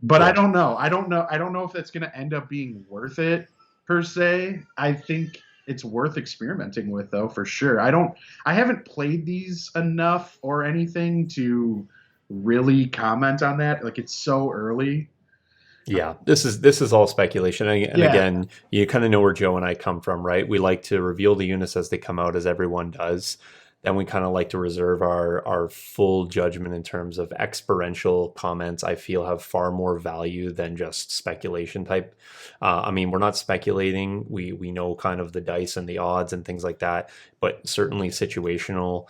But I Yeah. don't know. I don't know if that's going to end up being worth it per se. I think it's worth experimenting with though, for sure. I haven't played these enough or anything to really comment on that. Like it's so early. Yeah, this is all speculation, and Yeah. again, you kind of know where Joe and I come from, right? We like to reveal the units as they come out, as everyone does. Then we kind of like to reserve our full judgment in terms of experiential comments. I feel have far more value than just speculation type. I mean, we're not speculating. We know kind of the dice and the odds and things like that, but certainly situational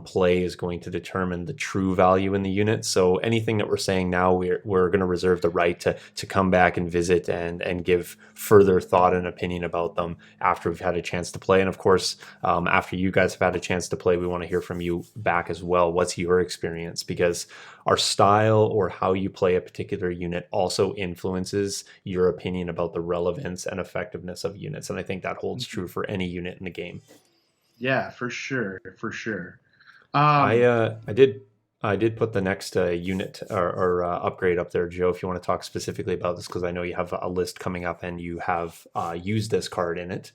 play is going to determine the true value in the unit. So anything that we're saying now, we're going to reserve the right to come back and visit and give further thought and opinion about them after we've had a chance to play. And of course, after you guys have had a chance to play, we want to hear from you back as well. What's your experience? Because our style or how you play a particular unit also influences your opinion about the relevance and effectiveness of units. And I think that holds true for any unit in the game. Yeah, for sure, for sure. I Um, uh, I did I did put the next unit or upgrade up there, Joe. If you want to talk specifically about this, because I know you have a list coming up and you have used this card in it.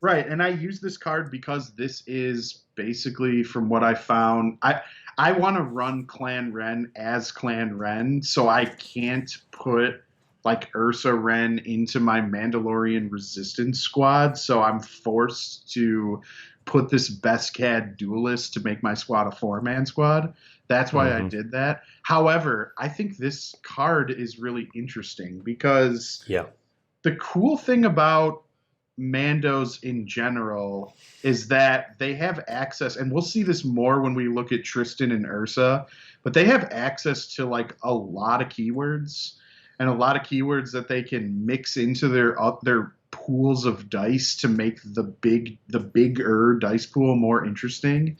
right, and I use this card because this is basically from what I found. I want to run Clan Wren as Clan Wren, so I can't put like Ursa Wren into my Mandalorian Resistance squad. So I'm forced to put this Beskad duelist to make my squad a 4-man squad. That's why I Hmm. did that. However, I think this card is really interesting because Yeah. the cool thing about Mandos in general is that they have access, and we'll see this more when we look at Tristan and Ursa, but they have access to like a lot of keywords and a lot of keywords that they can mix into their pools of dice to make the bigger dice pool more interesting.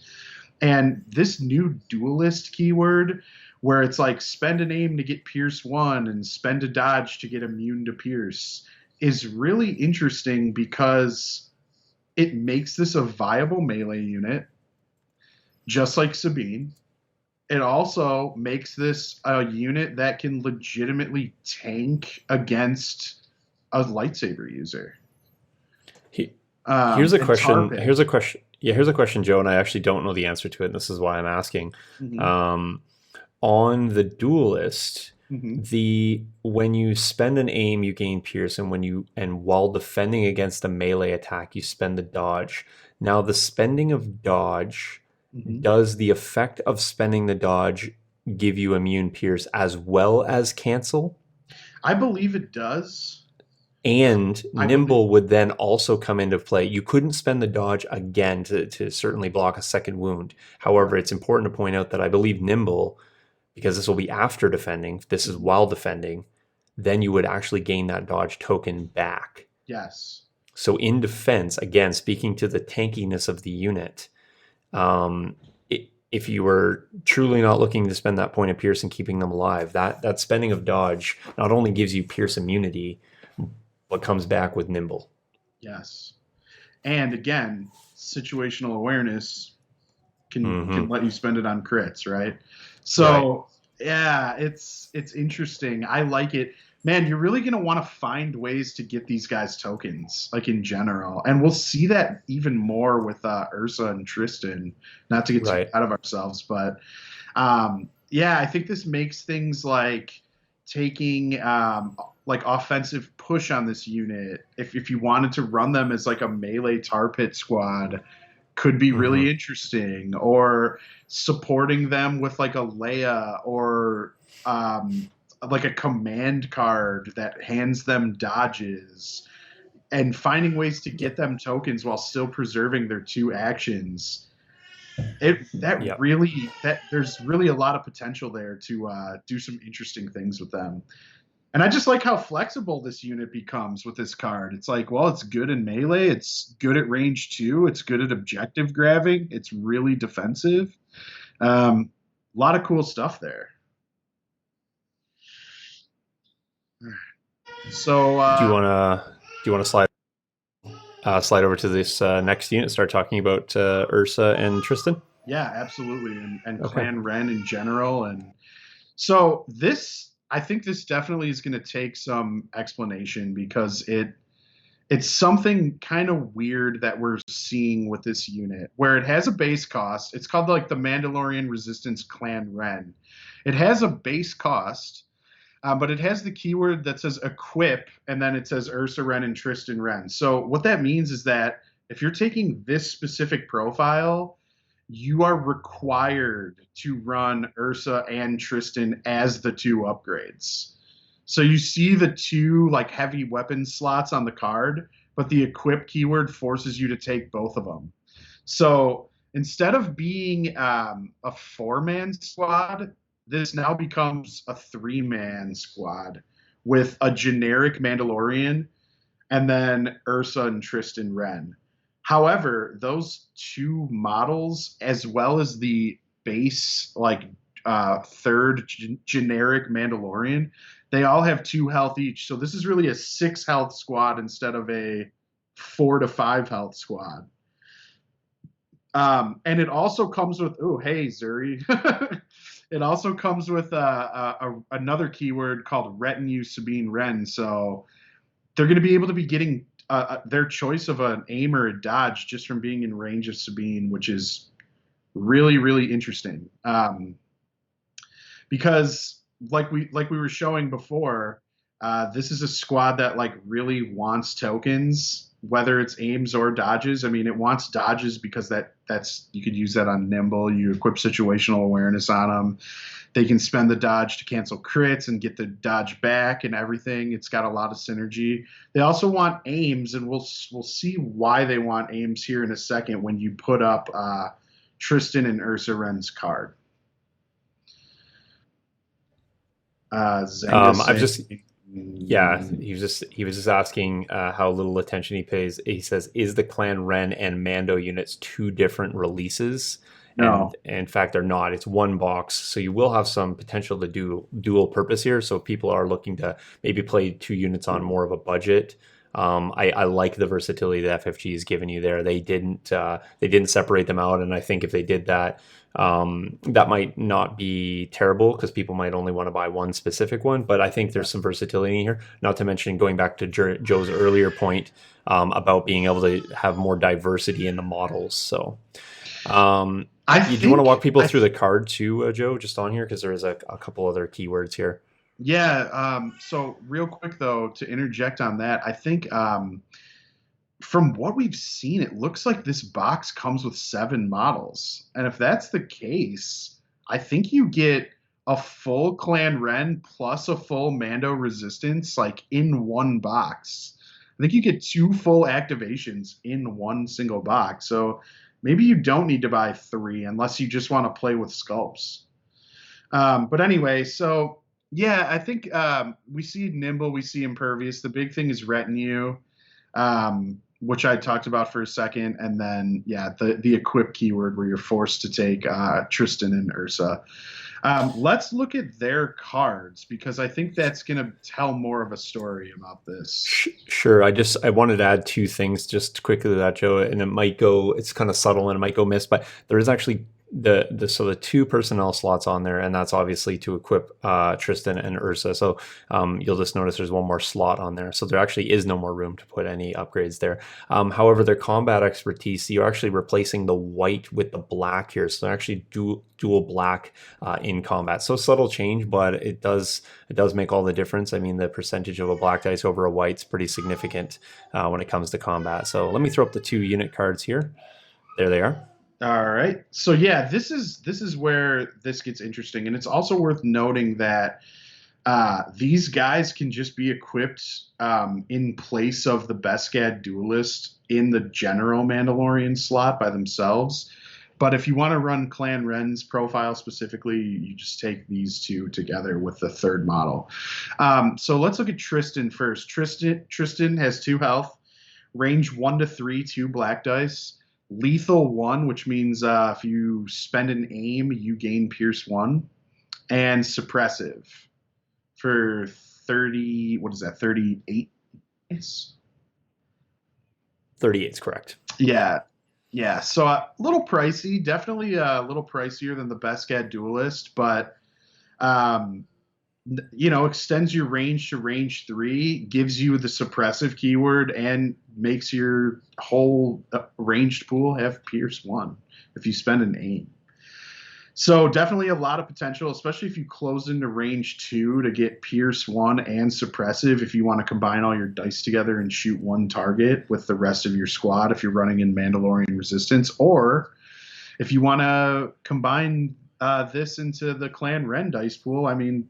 And this new duelist keyword, where it's like spend an aim to get Pierce 1 and spend a dodge to get immune to Pierce, is really interesting because it makes this a viable melee unit, just like Sabine. It also makes this a unit that can legitimately tank against a lightsaber user. He, here's a And question. Tarpon. Here's a question. Yeah, here's a question, Joe, and I actually don't know the answer to it. And this is why I'm asking. Mm-hmm. Um, on the duelist, Mm-hmm. the when you spend an aim, you gain Pierce, and while defending against a melee attack, you spend the dodge. Now, the spending of dodge, Mm-hmm. does the effect of spending the dodge give you immune Pierce as well as cancel? I believe it does. And I believe. Nimble would then also come into play. You couldn't spend the dodge again to certainly block a second wound. However, Right. it's important to point out that I believe Nimble, because this will be after defending, this is Mhm. while defending, then you would actually gain that dodge token back. Yes. So in defense, again, speaking to the tankiness of the unit, um, if you were truly not looking to spend that point of Pierce and keeping them alive, that spending of dodge not only gives you Pierce immunity, but comes back with Nimble. Yes. And again, situational awareness can Hmm. let you spend it on crits, right? Right. So yeah, it's interesting. I like it. Man, you're really gonna want to find ways to get these guys tokens, like in general, and we'll see that even more with Ursa and Tristan. Not to get too Right. out of ourselves, but yeah, I think this makes things like taking like offensive push on this unit. If you wanted to run them as like a melee tar pit squad, could be really Hmm. interesting. Or supporting them with like a Leia or like a command card that hands them dodges and finding ways to Yeah. get them tokens while still preserving their 2 actions. It that Yeah. really that there's really a lot of potential there to do some interesting things with them. And I just like how flexible this unit becomes with this card. It's like, well, it's good in melee, it's good at range 2, it's good at objective grabbing, it's really defensive. A lot of cool stuff there. So Do you want to slide over to this next unit? Start talking about Ursa and Tristan. yeah, absolutely, and Okay. Clan Wren in general, and so this, I think this definitely is going to take some explanation because it's something kind of weird that we're seeing with this unit where it has a base cost. It's called like the Mandalorian Resistance Clan Wren. It has a base cost, but it has the keyword that says equip, and then it says Ursa Wren and Tristan Wren. So what that means is that if you're taking this specific profile, you are required to run Ursa and Tristan as the two upgrades. So you see the two like heavy weapon slots on the card, but the equip keyword forces you to take both of them. So instead of being a 4-man squad, this now becomes a 3-man squad with a generic Mandalorian and then Ursa and Tristan Wren. However, those two models, as well as the base, like third generic Mandalorian, they all have 2 health each. So this is really a 6 health squad instead of a 4 to 5 health squad. And it also comes with, oh, hey, Zuri. It also comes with another keyword called Retinue Sabine Wren. So they're going to be able to be getting their choice of an aim or a dodge just from being in range of Sabine, which is really, really interesting. Because like we were showing before, this is a squad that like really wants tokens, whether it's aims or dodges. I mean, it wants dodges because that's you could use that on Nimble. You equip situational awareness on them. They can spend the dodge to cancel crits and get the dodge back and everything. It's got a lot of synergy. They also want aims, and we'll see why they want aims here in a second when you put up Tristan and Ursa Wren's card. Zenga I've saying, just Yeah, he was just asking how little attention he pays. He says, "Is the Clan Wren and Mando units two different releases?" And no. in fact, they're not. It's one box, so you will have some potential to do dual purpose here. So if people are looking to maybe play two units on more of a budget. I like the versatility that FFG has given you there. They didn't separate them out, and I think if they did that, that might not be terrible because people might only want to buy one specific one. But I think there's some versatility in here. Not to mention going back to Joe's earlier point about being able to have more diversity in the models. So, do you want to walk people through the card too, Joe, just on here because there is a couple other keywords here. Yeah. So real quick though, to interject on that, I think from what we've seen, it looks like this box comes with 7 models, and if that's the case, I think you get a full Clan Wren plus a full Mando Resistance like in one box. I think you get 2 full activations in one single box. So maybe you don't need to buy 3 unless you just want to play with sculpts. But anyway, so yeah, I think we see Nimble, we see Impervious. The big thing is Retinue, which I talked about for a second, and then yeah, the equip keyword where you're forced to take Tristan and Ursa. Let's look at their cards because I think that's going to tell more of a story about this. Sure. I wanted to add two things just quickly to that, Joe, and it's kind of subtle and it might go missed, but there is actually the 2 personnel slots on there, and that's obviously to equip Tristan and Ursa. So you'll just notice there's one more slot on there. So there actually is no more room to put any upgrades there. However, their combat expertise, you're actually replacing the white with the black here. So they're actually dual black in combat. So subtle change, but it does make all the difference. I mean, the percentage of a black dice over a white's pretty significant when it comes to combat. So let me throw up the 2 unit cards here. There they are. All right. So yeah, this is where this gets interesting, and it's also worth noting that these guys can just be equipped in place of the Beskad Duelist in the general Mandalorian slot by themselves. But if you want to run Clan Wren's profile specifically, you just take these two together with the third model. So let's look at Tristan first. Tristan has 2 health, range 1 to 3, 2 black dice, lethal 1, which means if you spend an aim, you gain Pierce 1, and suppressive for 30. What is that? 38. 38 is correct. Yeah. Yeah, so a little pricey, definitely a little pricier than the Beskad Duelist, but extends your range to range 3, gives you the suppressive keyword, and makes your whole ranged pool have Pierce 1 if you spend an aim. So definitely a lot of potential, especially if you close into range 2 to get Pierce 1 and suppressive if you want to combine all your dice together and shoot one target with the rest of your squad if you're running in Mandalorian Resistance, or if you want to combine this into the Clan Wren dice pool. I mean,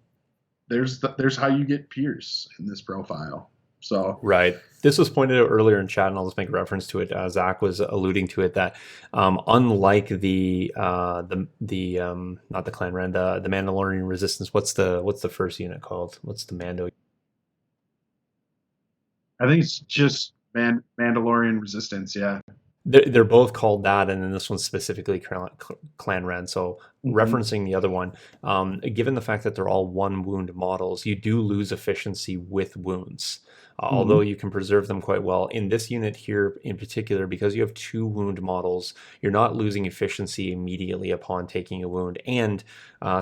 there's how you get Pierce in this profile. So right. This was pointed out earlier in chat, and I'll just make reference to it. Zach was alluding to it that unlike the not the Clan Wren, the Mandalorian Resistance. What's the first unit called? What's the Mando? I think it's just Mandalorian Resistance. Yeah. They're both called that, and then this one's specifically Clan Wren. So referencing the other one, given the fact that they're all 1 wound models, you do lose efficiency with wounds. Although you can preserve them quite well. In this unit here in particular, because you have 2 wound models, you're not losing efficiency immediately upon taking a wound. And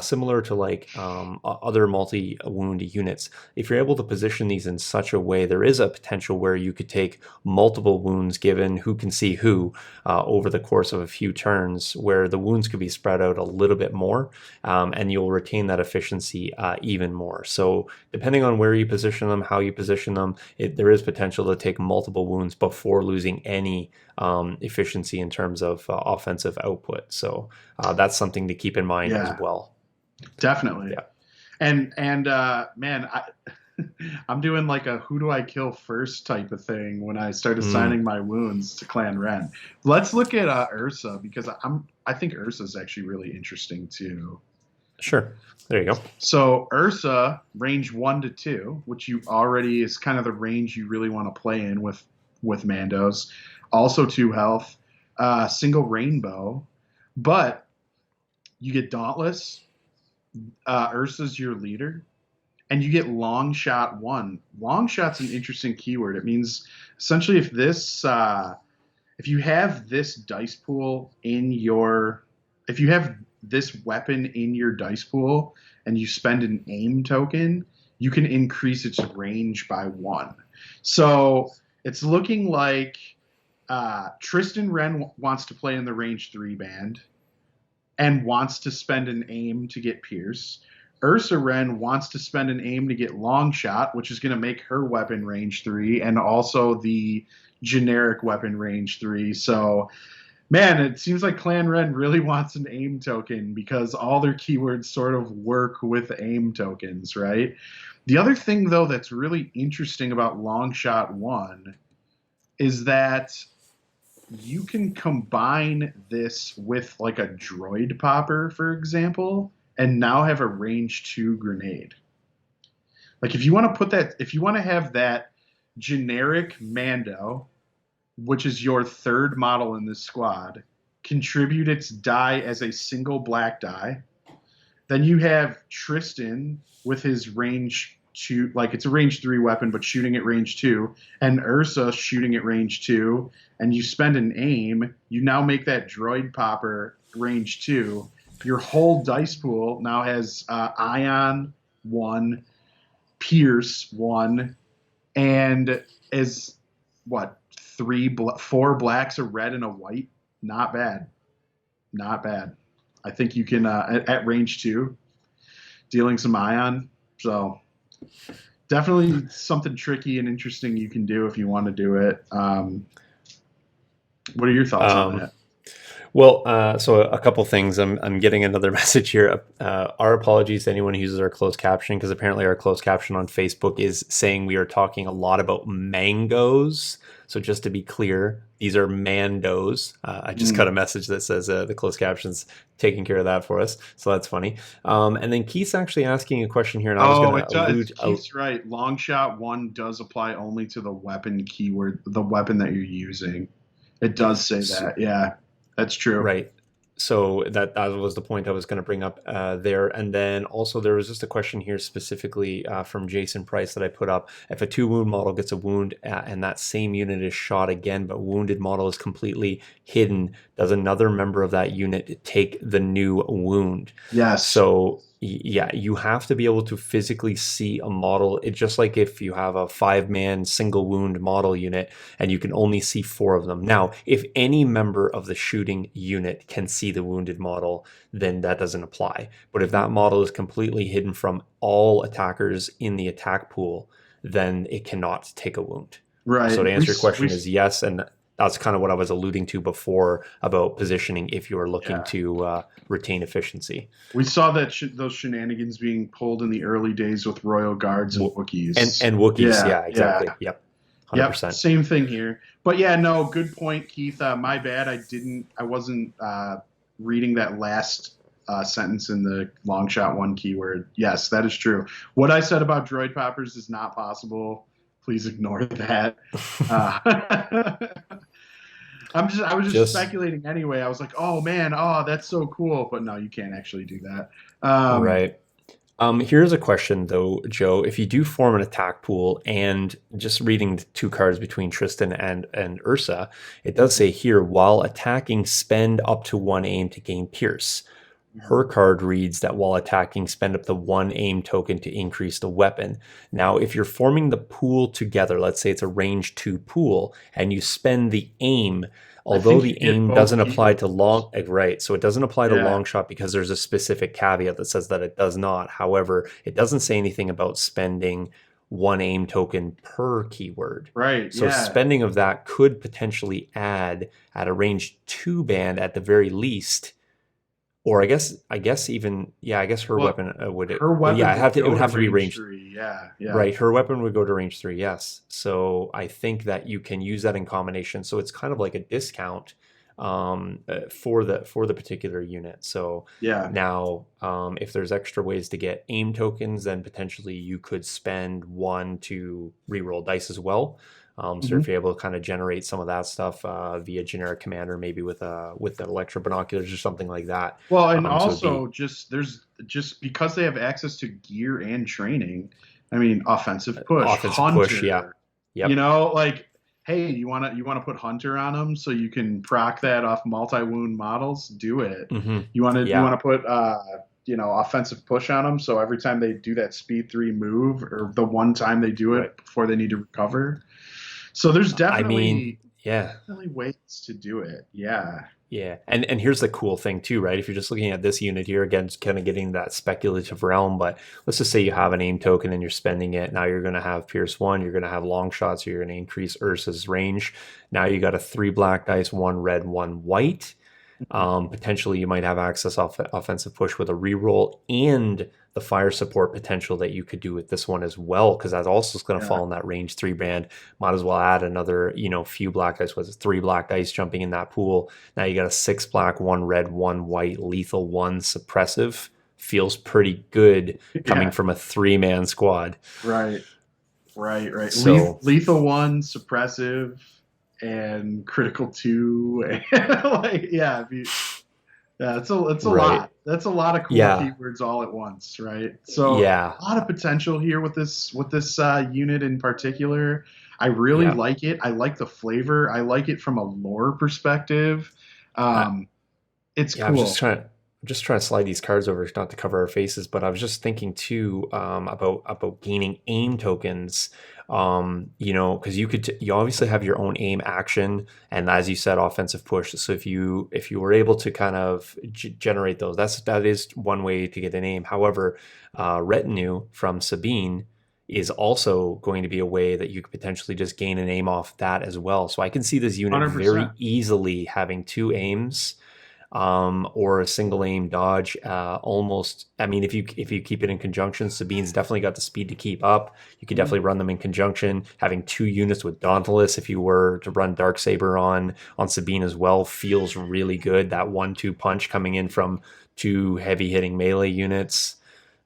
similar to like other multi-wound units, if you're able to position these in such a way, there is a potential where you could take multiple wounds given who can see who over the course of a few turns, where the wounds could be spread out a little bit more, and you'll retain that efficiency even more. So depending on where you position them, how you position them, there is potential to take multiple wounds before losing any efficiency in terms of offensive output. So that's something to keep in mind as well. Definitely. Yeah. And man, I'm doing like a who do I kill first type of thing when I start assigning my wounds to Clan Wren. Let's look at Ursa, because I think Ursa is actually really interesting too. Sure. There you go. So Ursa, range 1 to 2, which you already is kind of the range you really want to play in with Mandos. Also 2 health, single rainbow, but you get Dauntless. Ursa's your leader, and you get Long Shot 1. Long Shot's an interesting keyword. It means essentially if you have this dice pool if you have this weapon in your dice pool and you spend an aim token, you can increase its range by 1. So it's looking like Tristan Wren wants to play in the range 3 band and wants to spend an aim to get Pierce. Ursa Wren wants to spend an aim to get Long Shot, which is going to make her weapon range 3, and also the generic weapon range 3. So man, it seems like Clan Wren really wants an aim token because all their keywords sort of work with aim tokens, right? The other thing, though, that's really interesting about Long Shot 1 is that you can combine this with like a droid popper, for example, and now have a range 2 grenade. Like if you want to have that generic Mando, which is your 3rd model in this squad, contribute its die as a single black die. Then you have Tristan with his range 2, like it's a range 3 weapon, but shooting at range 2, and Ursa shooting at range 2, and you spend an aim, you now make that droid popper range 2. Your whole dice pool now has Ion 1, Pierce 1, and is what? 4 blacks, a red, and a white. Not bad. I think you can at range 2, dealing some ion. So definitely something tricky and interesting you can do if you want to do it. What are your thoughts on that? Well, so a couple things. I'm getting another message here. Our apologies to anyone who uses our closed caption, because apparently our closed caption on Facebook is saying we are talking a lot about mangoes. So just to be clear, these are mandos. I just got Mm. a message that says the closed captions taking care of that for us. So that's funny. And then Keith's actually asking a question here, and I was going Oh, to it does. allude. Keith's right. Long shot one does apply only to the weapon keyword, the weapon that you're using. It does say that. Yeah, that's true. Right. So that was the point I was going to bring up there. And then also there was just a question here specifically from Jason Price that I put up. If a two wound model gets a wound and that same unit is shot again, but wounded model is completely hidden, does another member of that unit take the new wound? Yes. So yeah, you have to be able to physically see a model. It's just like if you have a 5-man single wound model unit and you can only see 4 of them. Now, if any member of the shooting unit can see the wounded model, then that doesn't apply. But if that model is completely hidden from all attackers in the attack pool, then it cannot take a wound. So Right. to answer your question is yes, and that's kind of what I was alluding to before about positioning if you are looking Yeah. to retain efficiency. We saw that those shenanigans being pulled in the early days with Royal Guards and Wookiees. And Wookiees, Yeah, yeah, yeah. exactly. Yep. Yep, 100%. same thing here. But yeah, no, good point, Keith. My bad. I wasn't reading that last sentence in the long shot one keyword. Yes, that is true. What I said about droid poppers is not possible. Please ignore that. Uh, I was just Just speculating anyway. I was like, oh man, oh that's so cool. But no, you can't actually do that. Um, right. Here's a question though, Joe. If you do form an attack pool and just reading the 2 cards between Tristan and Ursa, it does say here, while attacking, spend up to 1 aim to gain Pierce. Her card reads that while attacking, spend up to 1 aim token to increase the weapon. Now, if you're forming the pool together, let's say it's a range 2 pool, and you spend the aim, I although think you the get aim both doesn't apply to keywords. long, right, so it doesn't apply to Yeah, long shot because there's a specific caveat that says that it does not. However, it doesn't say anything about spending 1 aim token per keyword. right. So Yeah. spending of that could potentially add at a range 2 band at the very least, or I guess even, yeah, I guess her Well, weapon would, her well, yeah, weapon would it go would to have to be range ranged. three. Yeah, yeah. Right, her weapon would go to range 3, yes. So I think that you can use that in combination. So it's kind of like a discount for the particular unit. So Yeah. now, if there's extra ways to get aim tokens, then potentially you could spend 1 to reroll dice as well. So hmm if you're able to kind of generate some of that stuff via generic commander, maybe with the electro binoculars or something like that. Well, and So it'd also be just because they have access to gear and training. I mean, offensive push, offensive push, yeah. hunter. Yep. Like, hey, you wanna put hunter on them so you can proc that off multi wound models? Do it. You Yeah. wanna put offensive push on them so every time they do that speed 3 move or the one time they do Right. it before they need to recover. So there's I mean, yeah. definitely ways to do it. Yeah. Yeah, and here's the cool thing too, right? If you're just looking at this unit here, again, it's kind of getting that speculative realm. But let's just say you have an aim token and you're spending it. Now you're going to have Pierce 1, you're going to have long shots, so you're going to increase Ursa's range. Now you got a 3 black dice, 1 red, 1 white. Potentially, you might have access off offensive push with a reroll and the fire support potential that you could do with this one as well, because that's also going to Yeah. fall in that range 3 band. Might as well add another, few black dice. Was it 3 black dice jumping in that pool? Now you got a 6 black, 1 red, 1 white, lethal 1 suppressive. Feels pretty good coming Yeah. from a 3-man squad. Right. Right. Right. So Lethal 1, suppressive, and critical 2. Like, yeah. Yeah. It's a right, lot. That's a lot of cool yeah, keywords all at once. Right. So yeah, a lot of potential here with this unit in particular. I really yeah. like it. I like the flavor. I like it from a lore perspective. Um, it's Yeah, I was just cool. trying just trying to slide these cards over, not to cover our faces, but I was just thinking too about gaining aim tokens. Because you obviously have your own aim action, and as you said, offensive push. So if you were able to kind of generate those, that is one way to get an aim. However, retinue from Sabine is also going to be a way that you could potentially just gain an aim off that as well. So I can see this unit 100%. very easily having 2 aims or a single aim dodge. Almost, I mean, if you keep it in conjunction, Sabine's definitely got the speed to keep up. You could definitely run them in conjunction. Having 2 units with Dauntless, if you were to run Darksaber on Sabine as well, feels really good. That 1-2 punch coming in from 2 heavy hitting melee units.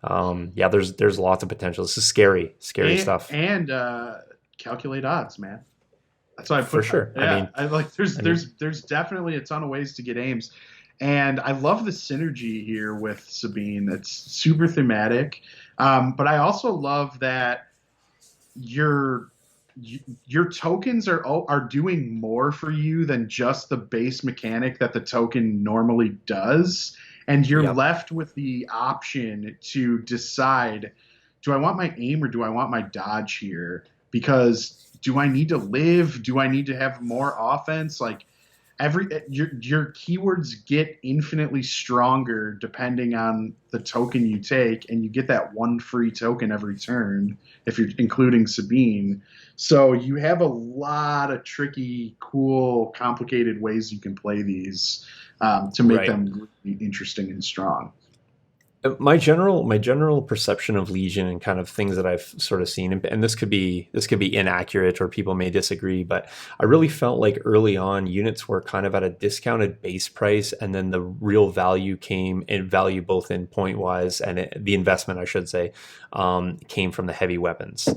Yeah, there's lots of potential. This is scary stuff And calculate odds, man. That's why I for put. sure. Yeah, I like. I mean, There's definitely a ton of ways to get aims, and I love the synergy here with Sabine. It's super thematic, but I also love that your your tokens are doing more for you than just the base mechanic that the token normally does, and you're yep. left with the option to decide, do I want my aim or do I want my dodge here? Because do I need to live? Do I need to have more offense? Like your keywords get infinitely stronger depending on the token you take, and you get that one free token every turn if you're including Sabine. So you have a lot of tricky, cool, complicated ways you can play these to make Right. them really interesting and strong. My general perception of Legion and kind of things that I've sort of seen, and this could be inaccurate or people may disagree, but I really felt like early on units were kind of at a discounted base price, and then the real value came in value both in point wise and the investment, I should say, came from the heavy weapons.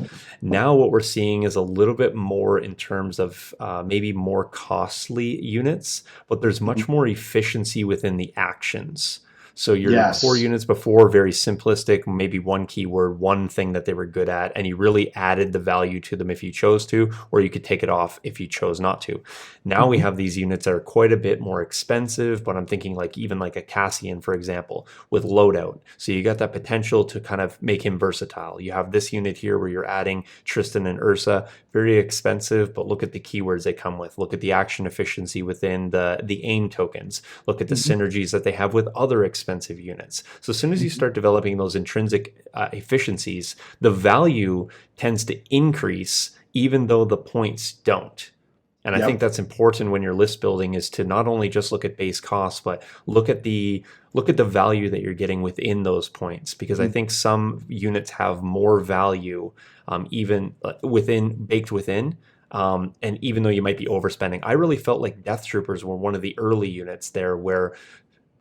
Now what we're seeing is a little bit more in terms of maybe more costly units, but there's much more efficiency within the actions. So your core Yes. units before, very simplistic, maybe one keyword, one thing that they were good at, and you really added the value to them if you chose to, or you could take it off if you chose not to. Now we have these units that are quite a bit more expensive, but I'm thinking like even like a Cassian, for example, with loadout. So you got that potential to kind of make him versatile. You have this unit here where you're adding Tristan and Ursa, very expensive, but look at the keywords they come with. Look at the action efficiency within the aim tokens. Look at the synergies that they have with other expensive units. So as soon as you start developing those intrinsic efficiencies, the value tends to increase even though the points don't. And I think Yep. that's important when you're list building, is to not only just look at base costs, but look at the value that you're getting within those points. Because I think some units have more value, even within baked within. And even though you might be overspending, I really felt like Death Troopers were one of the early units there where,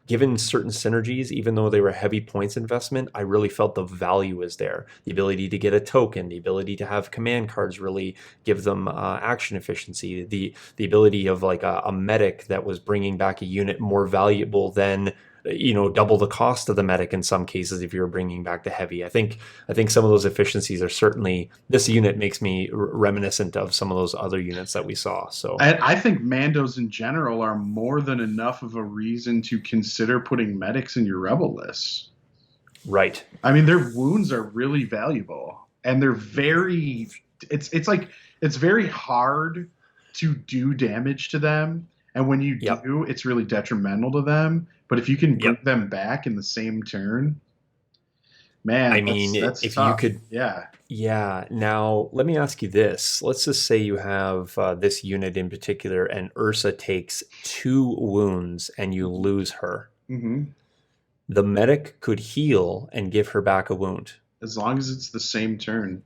given certain synergies, even though they were heavy points investment, I really felt the value is there. The ability to get a token, the ability to have command cards really give them action efficiency, the ability of like a medic that was bringing back a unit more valuable than double the cost of the medic in some cases if you're bringing back the heavy. I think some of those efficiencies are certainly, this unit makes me reminiscent of some of those other units that we saw. So I think Mandos in general are more than enough of a reason to consider putting medics in your rebel lists. right. I mean, their wounds are really valuable, and they're very. It's like it's very hard to do damage to them, and when you Yep. do, it's really detrimental to them. But if you can bring Yep. them back in the same turn, I man, mean, that's if you tough. could. Yeah. Yeah. Now, let me ask you this. Let's just say you have this unit in particular, and Ursa takes 2 wounds and you lose her. Hmm. The medic could heal and give her back a wound. As long as it's the same turn.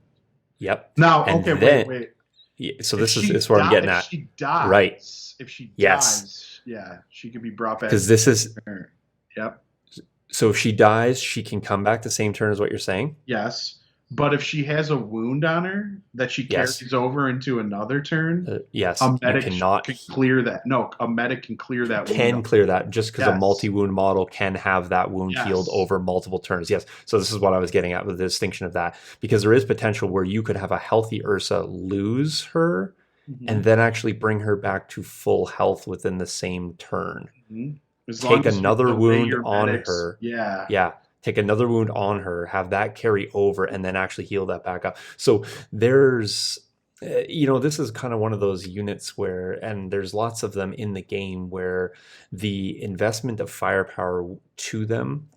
Yep. Now, And okay, then, wait. so this is where I'm getting at. Right. If she Yes. dies, yeah, she could be brought back. Because this is, Yep. so if she dies, she can come back the same turn as what you're saying. Yes. But if she has a wound on her that she Yes. carries over into another turn, Yes. a You medic cannot. can clear that. No, a medic can clear that wound. Can clear that just because a Yes. multi-wound model can have that wound healed Yes. over multiple turns. Yes. So this is what I was getting at with the distinction of that, because there is potential where you could have a healthy Ursa lose her Mhm. and then actually bring her back to full health within the same turn. Mhm. As long Take as you another delay wound your on medics. her. Yeah. Yeah. Take another wound on her, have that carry over, and then actually heal that back up. So there's, this is kind of one of those units where, and there's lots of them in the game where the investment of firepower to them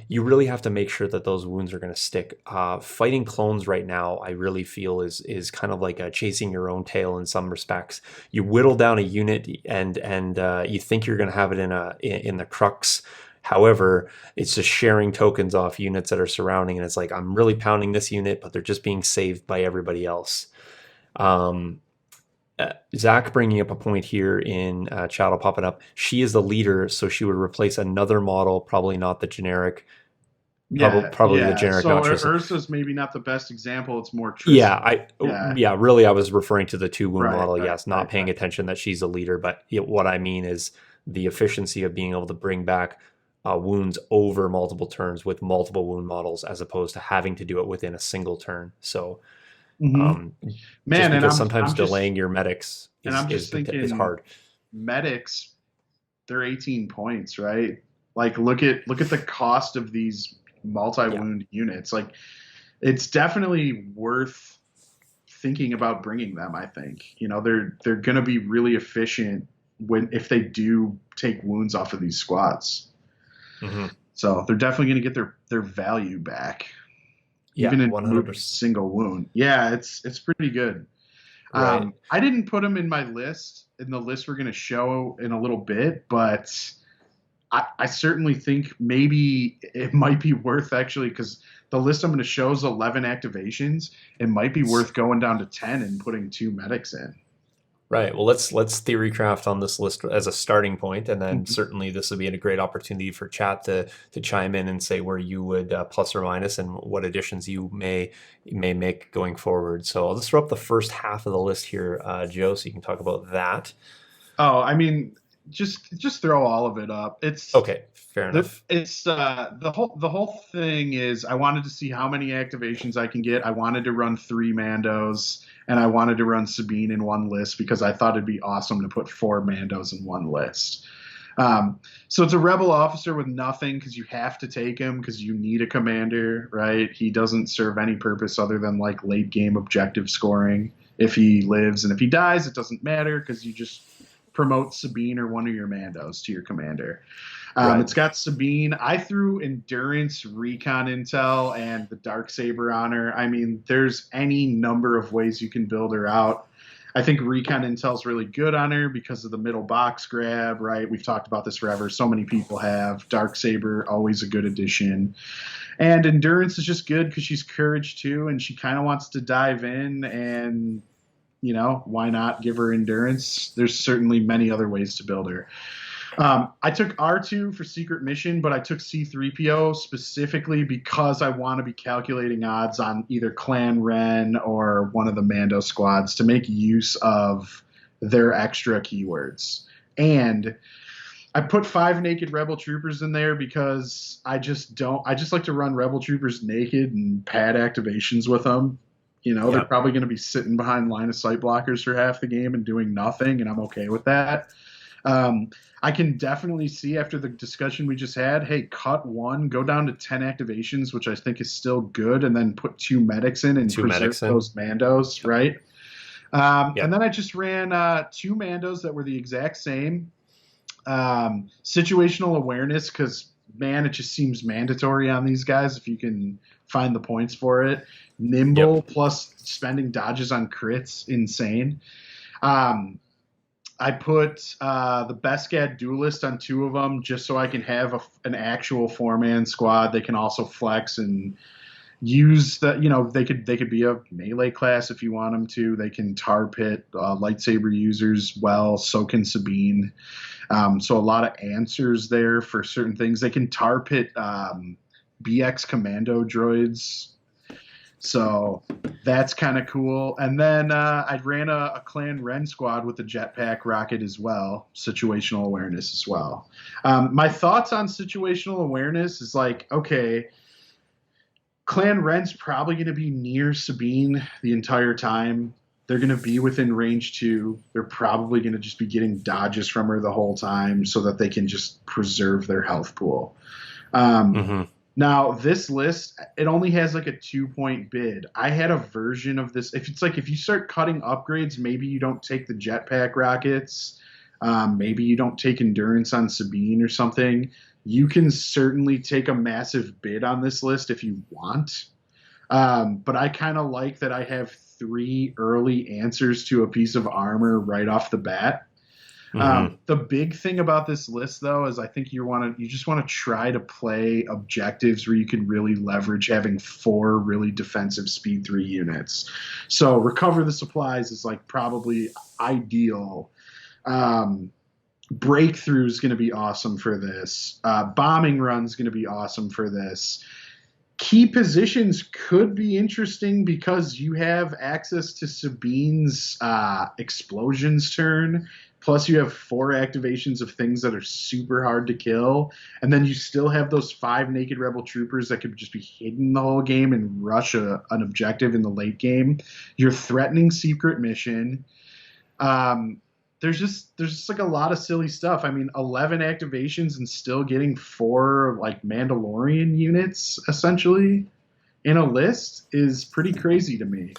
you really have to make sure that those wounds are going to stick. Fighting clones right now, I really feel is kind of like chasing your own tail in some respects. You whittle down a unit and you think you're going to have it in the crux. However, it's just sharing tokens off units that are surrounding, and it's like I'm really pounding this unit, but they're just being saved by everybody else. Um, Zach bringing up a point here in chat, I'll pop it up. She is the leader, so she would replace another model, probably not the generic. Yeah, Probably the yeah. generic, So not Tristan. Ursa's maybe not the best example. It's more Yeah, Tristan. Yeah. really, I was referring to the two wound Right, model. right, Yes, not right, paying right. attention that she's a leader, but what I mean is the efficiency of being able to bring back wounds over multiple turns with multiple wound models, as opposed to having to do it within a single turn. So, Hmm. um, just Man, and because I'm sometimes I'm just delaying your medics and I'm just is thinking hard. medics, they're 18 points, right? Like look at the cost of these Yeah. multi-wound units. Like it's definitely worth thinking about bringing them, I think. You know, they're going to be really efficient when if they do take wounds off of these squads. Hmm. So, they're definitely going to get their value back Yeah, even in removing a 100%. single wound. Yeah, it's pretty good. Right. I didn't put them in my list, in the list we're going to show in a little bit, but I certainly think maybe it might be worth actually because the list I'm going to show is 11 activations. It might be worth going down to 10 and putting 2 medics in. Right. Well, let's theorycraft on this list as a starting point, and then Mhm. certainly this would be a great opportunity for chat to chime in and say where you would plus or minus and what additions you may make going forward. So I'll just throw up the first half of the list here, Joe, so you can talk about that. Oh, I mean, just throw all of it up. Okay, fair enough. The whole thing is I wanted to see how many activations I can get. I wanted to run 3 Mandos and I wanted to run Sabine in one list because I thought it'd be awesome to put 4 Mandos in one list. So it's a rebel officer with nothing because you have to take him because you need a commander, right? He doesn't serve any purpose other than like late game objective scoring. If he lives and if he dies, it doesn't matter because you just promote Sabine or one of your Mandos to your commander. Right. It's got Sabine. I threw endurance, recon intel, and the dark saber on her. I mean, there's any number of ways you can build her out. I think recon intel's really good on her because of the middle box grab, right? We've talked about this forever. So many people have. Dark saber, always a good addition. And endurance is just good because she's courage too, and she kind of wants to dive in and why not give her endurance? There's certainly many other ways to build her. I took R2 for secret mission, but I took C3PO specifically because I want to be calculating odds on either Clan Wren or one of the Mando squads to make use of their extra keywords. And I put 5 naked Rebel troopers in there because I just like to run Rebel troopers naked and pad activations with them. They're Yeah. probably going to be sitting behind line of sight blockers for half the game and doing nothing, and I'm okay with that. I can definitely see after the discussion we just had, hey, cut 1, go down to 10 activations, which I think is still good, and then put 2 medics in and Two preserve medics in. those Mandos, Yep. right? And Yep. then I just ran 2 Mandos that were the exact same. Situational awareness, because, man, it just seems mandatory on these guys if you can find the points for it. Nimble Yep. plus spending dodges on crits, insane. Um, I put the Beskad duelist on 2 of them just so I can have an actual 4-man squad. They can also flex and use the, they could be a melee class if you want them to. They can tar pit lightsaber users well. So can Sabine. So a lot of answers there for certain things. They can tar pit BX commando droids. So that's kind of cool. And then I ran a Clan Wren squad with the jetpack rocket as well, situational awareness as well. My thoughts on situational awareness is like, okay, Clan Wren's probably going to be near Sabine the entire time. They're going to be within range 2. They're probably going to just be getting dodges from her the whole time so that they can just preserve their health pool. Hmm. Now, this list, it only has like a 2-point bid. I had a version of this. If you start cutting upgrades, maybe you don't take the jetpack rockets. Maybe you don't take endurance on Sabine or something. you can certainly take a massive bid on this list if you want. But I kind of like that I have 3 early answers to a piece of armor right off the bat. The big thing about this list, though, is I think you just want to try to play objectives where you can really leverage having 4 really defensive speed 3 units. So recover the supplies is like probably ideal. Breakthrough is going to be awesome for this. Bombing run is going to be awesome for this. Key positions could be interesting because you have access to Sabine's explosions turn. Plus, you have 4 activations of things that are super hard to kill. And then you still have those 5 naked rebel troopers that could just be hidden the whole game and rush an objective in the late game. You're threatening secret mission. There's just like a lot of silly stuff. I mean, 11 activations and still getting 4 like Mandalorian units essentially in a list is pretty crazy to me.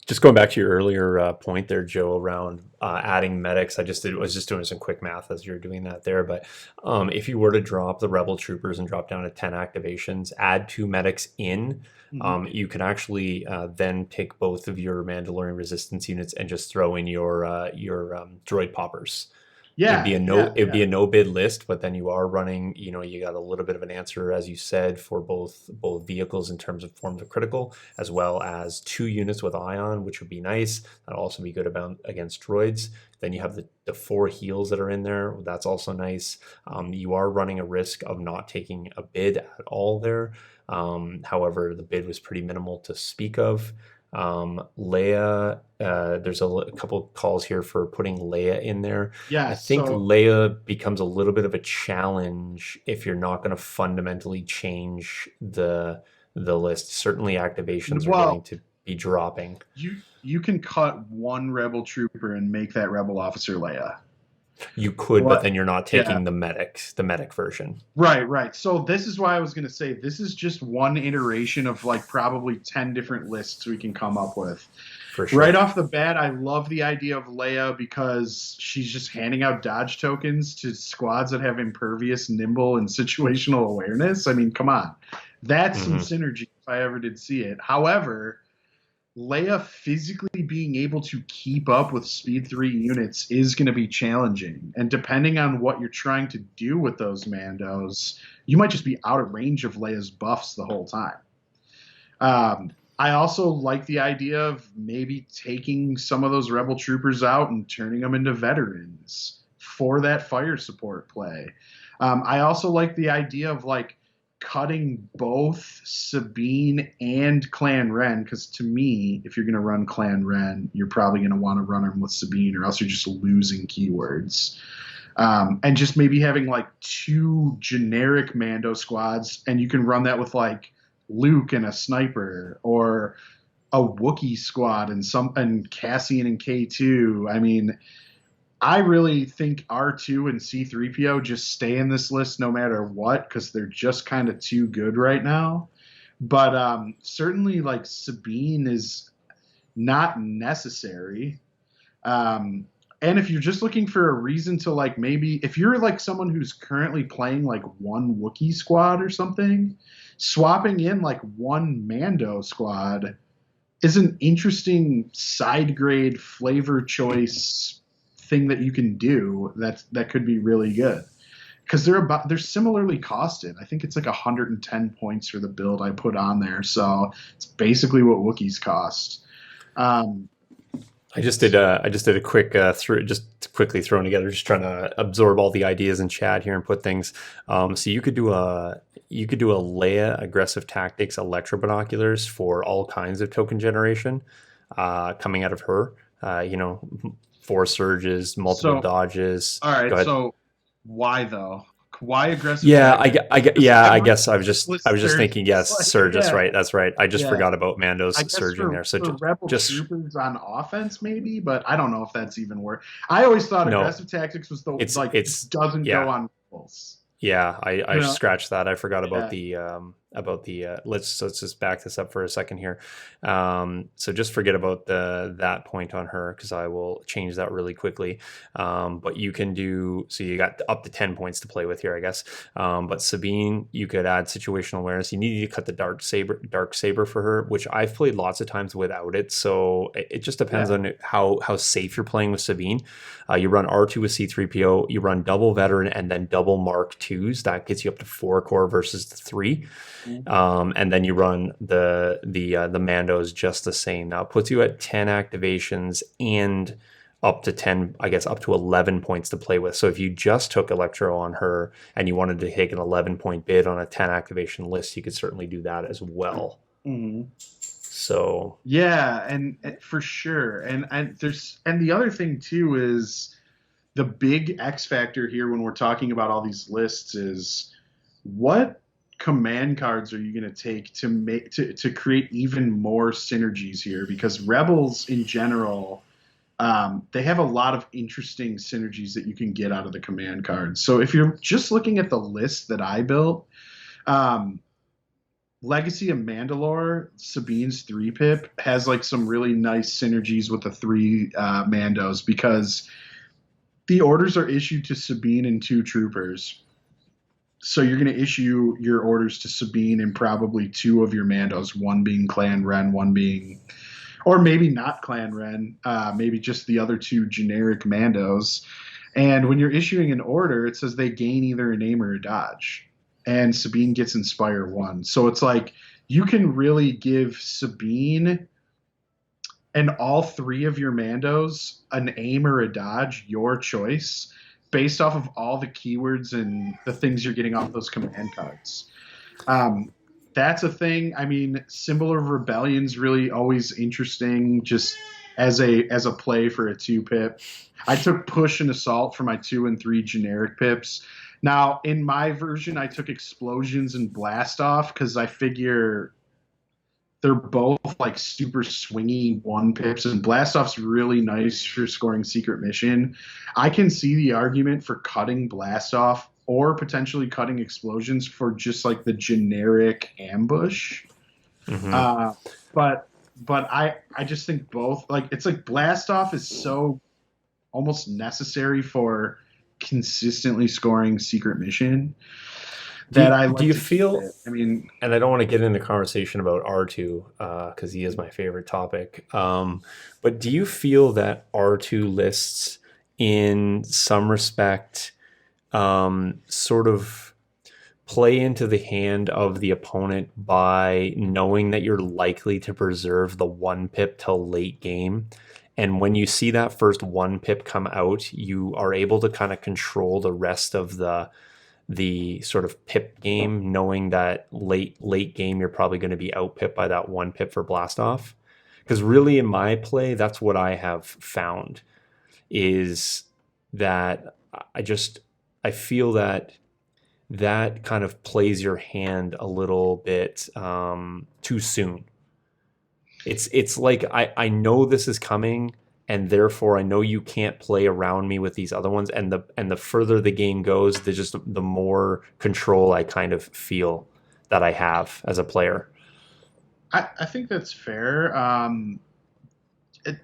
Just going back to your earlier point there, Joe, around adding medics. Was just doing some quick math as you're doing that there. But if you were to drop the rebel troopers and drop down to 10 activations, add 2 medics in, you can actually then take both of your Mandalorian resistance units and just throw in your droid poppers. Yeah, it'd be a no bid list, but then you are running, you got a little bit of an answer, as you said, for both vehicles in terms of forms of critical, as well as 2 units with ion, which would be nice. That'll also be good against droids. Then you have the 4 heals that are in there. That's also nice. You are running a risk of not taking a bid at all there. However, the bid was pretty minimal to speak of. Leia, there's a couple calls here for putting Leia in there. Yeah, I think Leia becomes a little bit of a challenge if you're not going to fundamentally change the list. Certainly activations are going to be dropping. You can cut 1 rebel trooper and make that rebel officer Leia. You could, but then you're not taking the medic version. Right. So this is why I was going to say this is just one iteration of like probably 10 different lists we can come up with. For sure. Right off the bat, I love the idea of Leia because she's just handing out dodge tokens to squads that have impervious, nimble, and situational awareness. I mean, come on. That's some synergy if I ever did see it. However, Leia physically being able to keep up with speed 3 units is going to be challenging. And depending on what you're trying to do with those Mandos, you might just be out of range of Leia's buffs the whole time. I also like the idea of maybe taking some of those rebel troopers out and turning them into veterans for that fire support play. I also like the idea of like cutting both Sabine and Clan Wren, because to me, if you're going to run Clan Wren, you're probably going to want to run them with Sabine, or else you're just losing keywords. And just maybe having like 2 generic Mando squads, and you can run that with like Luke and a sniper, or a Wookiee squad and Cassian and K2. I mean, I really think R2 and C3PO just stay in this list no matter what, because they're just kind of too good right now. But certainly, like, Sabine is not necessary. And if you're just looking for a reason to, like, maybe if you're like someone who's currently playing like 1 Wookiee squad or something, swapping in like 1 Mando squad is an interesting side grade flavor choice thing that you can do that could be really good, because they're similarly costed. I think it's like 110 points for the build I put on there, so it's basically what Wookiees cost. I just did a quick just quickly thrown together, just trying to absorb all the ideas in chat here and put things. So you could do a Leia aggressive tactics electro binoculars for all kinds of token generation coming out of her. 4 surges, multiple dodges. All right, so why though? Why aggressive? Yeah, I guess I was just thinking. Yes, surge. That's right. That's right. I just forgot about Mando's surging there. So just troopers on offense, maybe, but I don't know if that's even worth. I always thought aggressive tactics was the it doesn't go on rolls. Yeah, I scratched that. I forgot about about the let's just back this up for a second here. So just forget about the that point on her because I will change that really quickly. But you can do so you got up to 10 points to play with here, I guess. But Sabine, you could add situational awareness. You need to cut the dark saber for her, which I've played lots of times without it. So it just depends on how safe you're playing with Sabine. You run R2 with C3PO, you run double veteran and then double Mark IIs. That gets you up to 4 core versus the 3. And then you run the Mandos just the same. Now it puts you at 10 activations and up to 10, I guess up to 11 points to play with. So if you just took Electro on her and you wanted to take an 11-point bid on a 10 activation list, you could certainly do that as well. Mm-hmm. So yeah, and for sure. And the other thing too is the big X factor here when we're talking about all these lists is what command cards are you going to take to make to create even more synergies here, because Rebels in general, they have a lot of interesting synergies that you can get out of the command cards. So if you're just looking at the list that I built, Legacy of Mandalore, Sabine's 3-pip has like some really nice synergies with the 3 Mandos, because the orders are issued to Sabine and 2 troopers. So you're going to issue your orders to Sabine and probably 2 of your Mandos, one being Clan Wren, one being, or maybe not Clan Wren, maybe just the other 2 generic Mandos. And when you're issuing an order, it says they gain either a name or a dodge. And Sabine gets Inspire 1. So it's like you can really give Sabine and all 3 of your Mandos an aim or a dodge, your choice, based off of all the keywords and the things you're getting off those command cards. That's a thing. I mean, Symbol of Rebellion's really always interesting just as a play for a 2-pip. I took Push and Assault for my 2 and 3 generic pips. Now, in my version, I took Explosions and Blast Off because I figure they're both like super swingy 1-pips, and Blast Off's really nice for scoring Secret Mission. I can see the argument for cutting Blast Off or potentially cutting Explosions for just like the generic ambush. Mm-hmm. But I just think both, like, it's like Blast Off is so almost necessary for consistently scoring Secret Mission that I like. Do you feel? I mean, and I don't want to get into conversation about R2 because he is my favorite topic. But do you feel that R2 lists, in some respect, sort of play into the hand of the opponent by knowing that you're likely to preserve the 1-pip till late game? And when you see that first 1-pip come out, you are able to kind of control the rest of the sort of pip game, knowing that late game you're probably going to be out-pipped by that 1-pip for Blast Off. Because really in my play, that's what I have found, is that I feel that kind of plays your hand a little bit too soon. It's like I know this is coming, and therefore I know you can't play around me with these other ones. And the further the game goes, the more control I kind of feel that I have as a player. I think that's fair.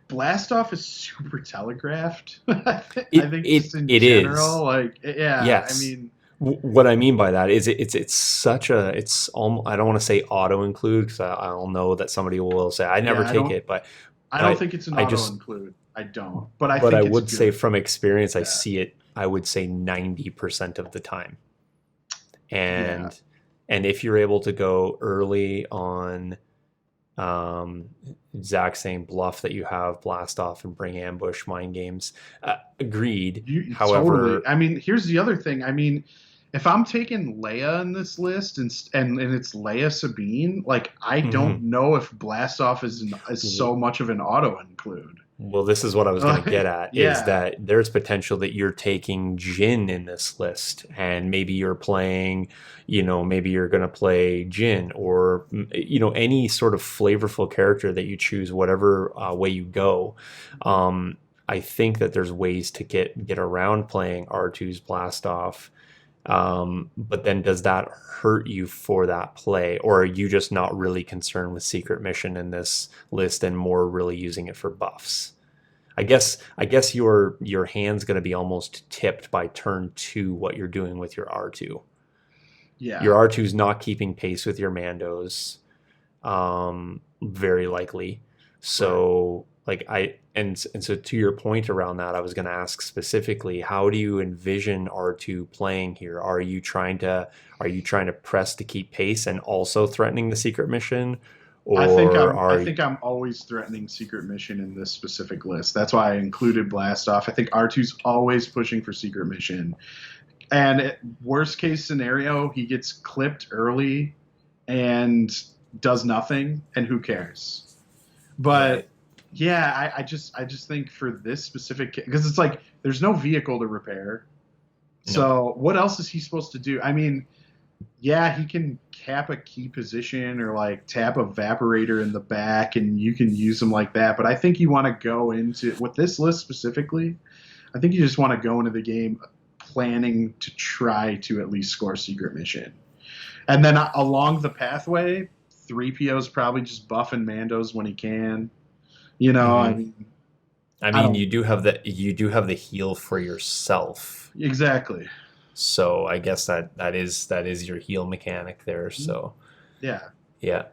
Blast Off is super telegraphed. I think it general, is. Like, yeah. Yes. I mean, what I mean by that is it's such a, it's almost, I don't want to say auto include because I'll know that somebody will say I never take it, but I don't think it's an auto include. I don't, but I would say from experience, I see it. I would say 90% of the time, and if you're able to go early on, Zach saying bluff that you have Blast Off and bring ambush mind games. Agreed. However, totally. I mean, here's the other thing. I mean, if I'm taking Leia in this list and it's Leia Sabine, like I don't know if Blast Off is so much of an auto include. Well, this is what I was going to get at, is that there's potential that you're taking Jin in this list, and maybe you're playing, maybe you're going to play Jin, or, any sort of flavorful character that you choose, whatever way you go. I think that there's ways to get around playing R2's Blast Off But then does that hurt you for that play, or are you just not really concerned with secret mission in this list and more really using it for buffs? I guess your hand's going to be almost tipped by turn 2 what you're doing with your R2. Your Yeah, R2 is not keeping pace with your Mandos, very likely. right. So like and so to your point around that, I was going to ask specifically, how do you envision R2 playing here? Are you trying to press to keep pace and also threatening the secret mission, or I are think I'm always threatening secret mission in this specific list. That's why I included blast off. I think R2's always pushing for secret mission. And worst case scenario, he gets clipped early and does nothing, and who cares? But right? yeah, I just think for this specific, because it's like there's no vehicle to repair. No. So what else is he supposed to do? I mean, yeah, he can cap a key position or like tap a evaporator in the back, and you can use them like that. But I think you want to go into with this list specifically. I think you just want to go into the game planning to try to at least score secret mission, and then along the pathway, 3PO's probably just buffing Mandos when he can. You know, I Hmm. mean, I I mean, don't you do have the heal for yourself. exactly. So I guess that is your heal mechanic there. So Yeah. yeah.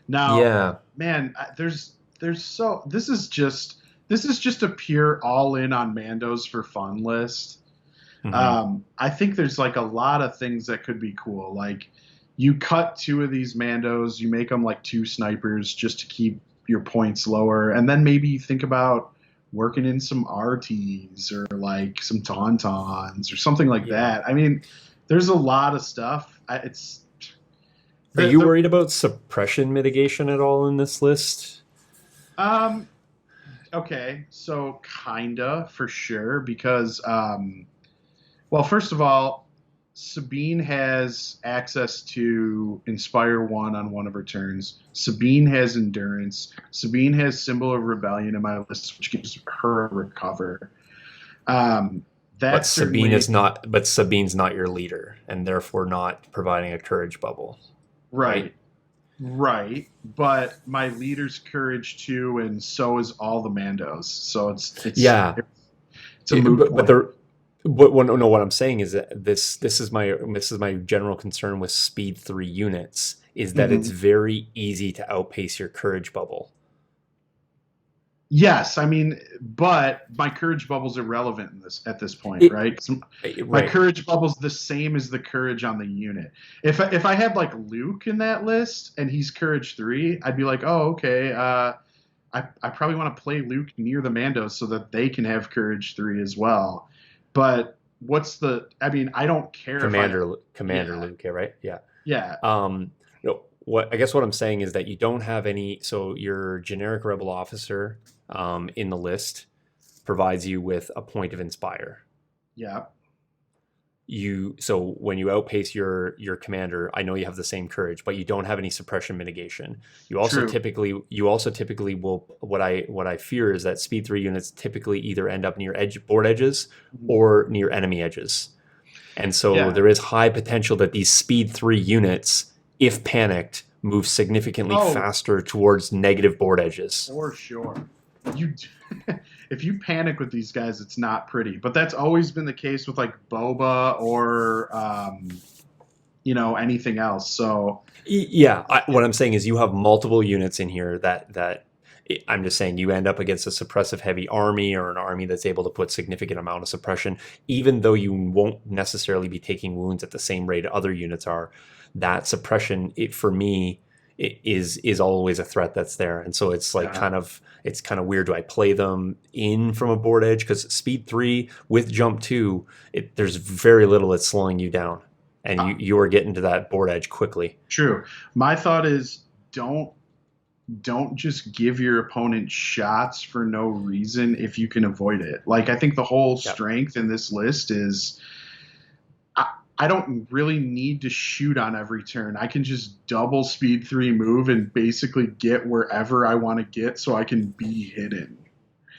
Now, Yeah. man, there's so this is just a pure all in on Mandos for fun list. Hmm. I think there's like a lot of things that could be cool. Like you cut two of these Mandos, you make them like two snipers just to keep your points lower, and then maybe you think about working in some RTs or like some Tauntauns or something like Yeah. that. I mean, there's a lot of stuff. It's Are the you the worried about suppression mitigation at all in this list? um okay, so kinda for sure because well, first of all, Sabine has access to Inspire 1 on one of her turns. Sabine has Endurance. Sabine has Symbol of Rebellion in my list, which gives her a recover. Um, But that Sabine certainly, is not. But Sabine's not your leader, and therefore not providing a courage bubble, right? right, right. But my leader's courage too, and so is all the Mandos. So Yeah. it's a moot But point. what I'm saying is that this is my general concern with speed 3 units is that it's Mhm. very easy to outpace your courage bubble. Yes, I mean, but my courage bubble's irrelevant in this at this point, It, right? 'Cause my right. courage bubble's the same as the courage on the unit. If I had like Luke in that list and he's courage 3, I'd be like, oh, okay. I probably want to play Luke near the Mandos so that they can have courage 3 as well. But what's the? I mean, I don't care if I. Commander Yeah, Luke, right? Yeah. yeah, No, what I'm saying is that you don't have any. So your generic rebel officer in the list provides you with a point of inspire. yeah. So when you outpace your commander, I know you have the same courage, but you don't have any suppression mitigation. True. You also typically will, what I fear is that speed 3 units typically either end up near board edges Mhm. or near enemy edges. And so Yeah. there is high potential that these speed 3 units, if panicked, move significantly Oh, faster towards negative board edges. for sure. You, if you panic with these guys, it's not pretty. But that's always been the case with like Boba or anything else. So Yeah, what I'm saying is you have multiple units in here that I'm just saying you end up against a suppressive heavy army or an army that's able to put significant amount of suppression, even though you won't necessarily be taking wounds at the same rate other units are. That suppression, for me, is always a threat that's there, and so it's like yeah, kind of weird. Do I play them in from a board edge because speed 3 with jump 2, there's very little that's slowing you down, and uh, you are getting to that board edge quickly. true. My thought is don't don't just give your opponent shots for no reason if you can avoid it. Like I think the whole Yeah. strength in this list is I, I don't really need to shoot on every turn. I can just double speed 3 move and basically get wherever I want to get so I can be hidden.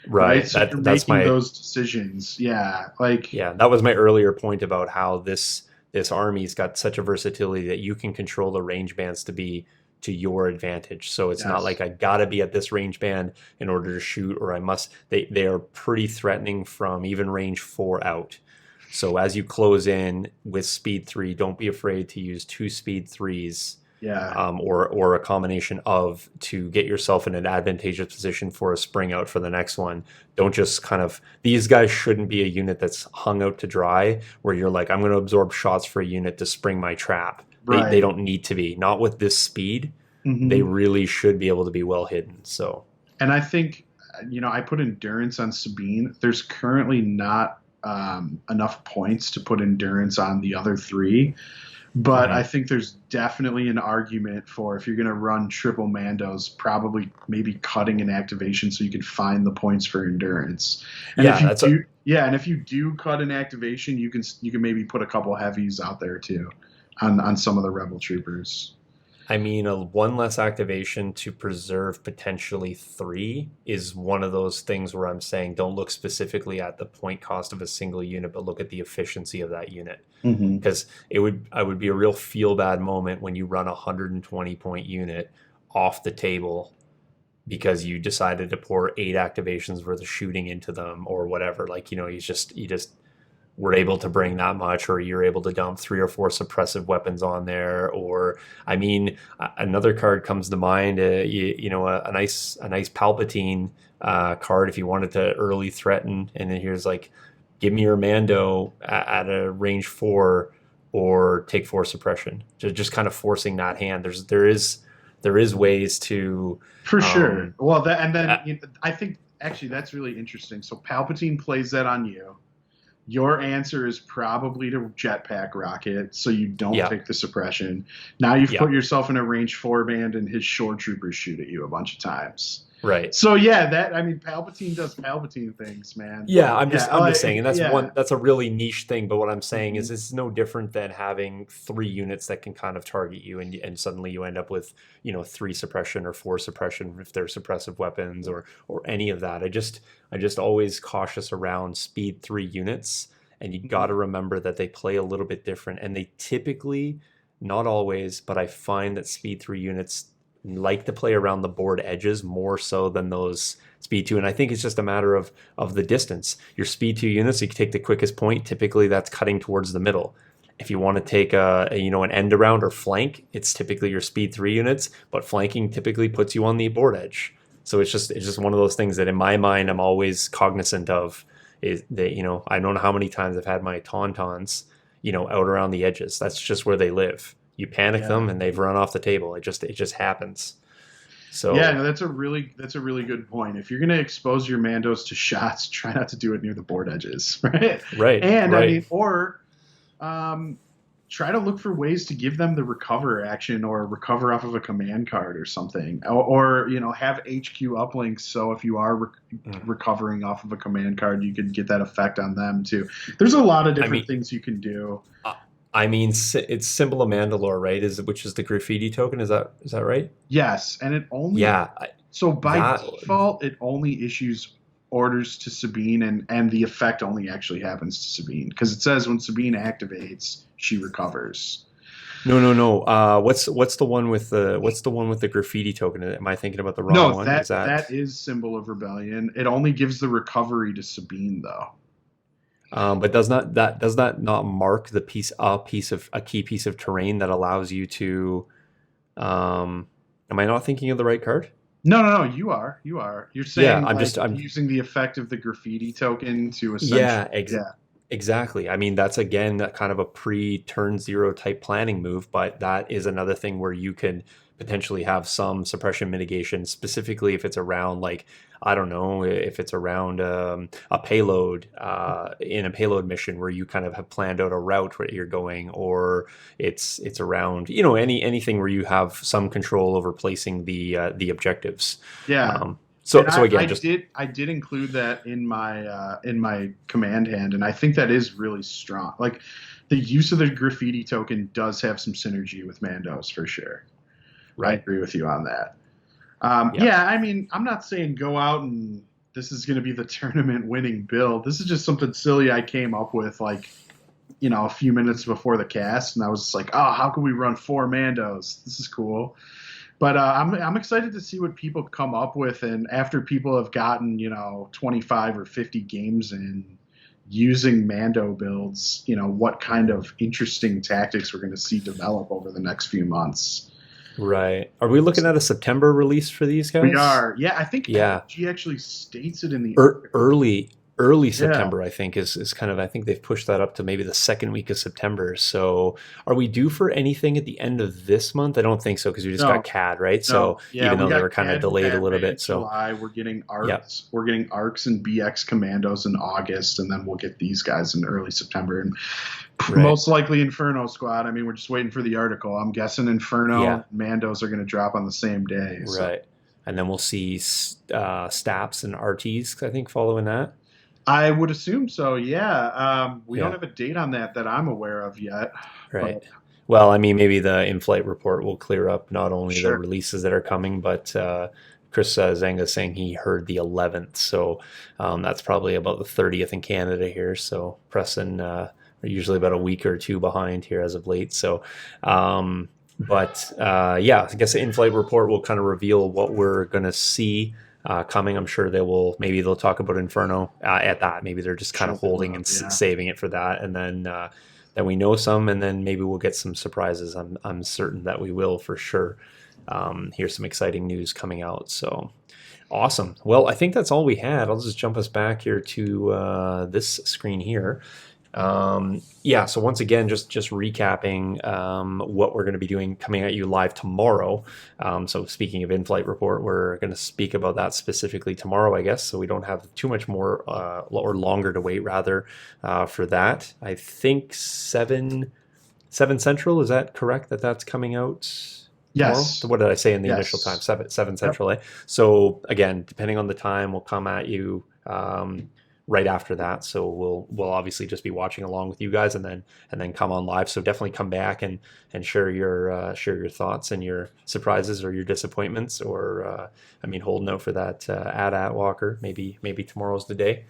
right? Right. So you're That's making my those decisions. Yeah, like yeah, that was my earlier point about how this army's got such a versatility that you can control the range bands to be to your advantage. So it's not like yes, I gotta be at this range band in order to shoot, or I must. They are pretty threatening from even range 4 out. So as you close in with speed 3, don't be afraid to use 2 speed 3s, yeah, or a combination of, to get yourself in an advantageous position for a spring out for the next one. Don't just kind of, these guys shouldn't be a unit that's hung out to dry where you're like, I'm going to absorb shots for a unit to spring my trap. They right. don't need to be. Not with this speed. They Hmm. really should be able to be well hidden. So And I think, I put endurance on Sabine. There's currently not enough points to put endurance on the other three. But I mhm. think there's definitely an argument for, if you're going to run triple Mandos, probably maybe cutting an activation so you can find the points for endurance. And if Yeah, you that's a do, yeah, and if you do cut an activation, you can maybe put a couple heavies out there too, on some of the rebel troopers. I mean, a one less activation to preserve potentially 3 is one of those things where I'm saying don't look specifically at the point cost of a single unit, but look at the efficiency of that unit. Hmm. Because I would be a real feel bad moment when you run a 120 point unit off the table because you decided to pour 8 activations worth of shooting into them or whatever. Like, you just were able to bring that much, or you're able to dump 3 or 4 suppressive weapons on there. Or, I mean, another card comes to mind, a nice Palpatine card if you wanted to early threaten. And then here's like, give me your Mando at a range 4 or take 4 suppression. Just kind of forcing that hand. There is ways to, For sure. um, Well, that and then uh, I think actually that's really interesting. So Palpatine plays that on you. Your answer is probably to jetpack rocket, so you don't yeah, take the suppression. Now you've yeah, put yourself in a range 4 band, and his shore troopers shoot at you a bunch of times. right. So yeah, that I mean, Palpatine does Palpatine things, man. Yeah, Yeah, I'm just saying, and yeah. that's a really niche thing. But what I'm saying Hmm. is, it's no different than having 3 units that can kind of target you, and suddenly you end up with 3 suppression or 4 suppression if they're suppressive weapons, or any of that. I just always cautious around speed 3 units, and you got Hmm. to remember that they play a little bit different, and they typically, not always, but I find that speed 3 units like to play around the board edges more so than those speed 2. And I think it's just a matter of the distance. Your speed 2 units, you can take the quickest point. Typically, that's cutting towards the middle. If you want to take an end around or flank, it's typically your speed 3 units. But flanking typically puts you on the board edge. So it's just one of those things that in my mind I'm always cognizant of. Is that I don't know how many times I've had my tauntauns out around the edges. That's just where they live. You panic Yeah. them and they've run off the table. It just happens. Yeah, So no, that's a really good point. If you're going to expose your Mandos to shots, try not to do it near the board edges, right? right, And I right. mean, or um, try to look for ways to give them the recover action or recover off of a command card or something, or have HQ uplinks. So if you are Mm. recovering off of a command card, you could get that effect on them too. There's a lot of I different mean, things you can do. uh, I mean, it's symbol of Mandalore, right? Which is the graffiti token? Is that right? Yes, and it only Yeah, so by that default it only issues orders to Sabine, and the effect only actually happens to Sabine because it says when Sabine activates, she recovers. no, no, no. What's the one with the graffiti token? Am I thinking about the wrong No, one? that Is that that is symbol of rebellion. It only gives the recovery to Sabine though. but does that not mark the piece of a key piece of terrain that allows you to am I not thinking of the right card? No, no, no. You are. You're Yeah, saying like I'm using the effect of the graffiti token to essentially. yeah, Yeah. exactly. I mean, that's again that kind of a pre-turn zero type planning move, but that is another thing where you can potentially have some suppression mitigation, specifically if it's around like, I don't know, if it's around a payload in a payload mission where you kind of have planned out a route where you're going, or it's around anything where you have some control over placing the objectives. Yeah. Um, And so I again, just did include that in my command hand, and I think that is really strong. Like the use of the graffiti token does have some synergy with Mandos for sure. I right. agree with you on that. Yeah. Yeah, I mean, I'm not saying go out and this is going to be the tournament winning build. This is just something silly I came up with like, a few minutes before the cast, and I was just like, oh, how can we run 4 Mandos? This is cool. But I'm excited to see what people come up with, and after people have gotten 25 or 50 games in using Mando builds, what kind of interesting tactics we're going to see develop over the next few months. Right. Are we looking at a September release for these guys? We are. Yeah, I think Yeah. FG actually states it in the early September, I think is kind of, I think they've pushed that up to maybe the second week of September. So are we due for anything at the end of this month? I don't think so, because we just got CAD, right? So even though they were kind of delayed a little bit. So July, we're getting arcs. We're getting arcs and BX commandos in August, and then we'll get these guys in early September. And most likely Inferno Squad. I mean, we're just waiting for the article. I'm guessing Inferno Mandos are going to drop on the same day. So. Right. And then we'll see Staps and RTs, I think, following that. I would assume so, yeah. We don't have a date on that I'm aware of yet. Right. Well, I mean, maybe the in-flight report will clear up not only the releases that are coming, but Chris Zenga saying he heard the 11th. So that's probably about the 30th in Canada here. So Preston are usually about a week or two behind here as of late. So, I guess the in-flight report will kind of reveal what we're going to see coming. I'm sure maybe they'll talk about Inferno at that. Maybe they're just kind of holding and saving it for that. And then we know some, and then maybe we'll get some surprises. I'm certain that we will for sure. Here's some exciting news coming out. So awesome. Well, I think that's all we had. I'll just jump us back here to this screen here. So once again, just recapping what we're going to be doing coming at you live tomorrow. So speaking of in-flight report, we're going to speak about that specifically tomorrow, I guess, so we don't have too much more or longer to wait rather for that. I think 7 Central, is that correct that's coming out? Yes. Tomorrow? What did I say in the initial time? 7 Central. Yep. So again, depending on the time, we'll come at you right after that. So we'll obviously just be watching along with you guys, and then come on live. So definitely come back and share your thoughts and your surprises or your disappointments, or holding out for that at Walker. Maybe tomorrow's the day.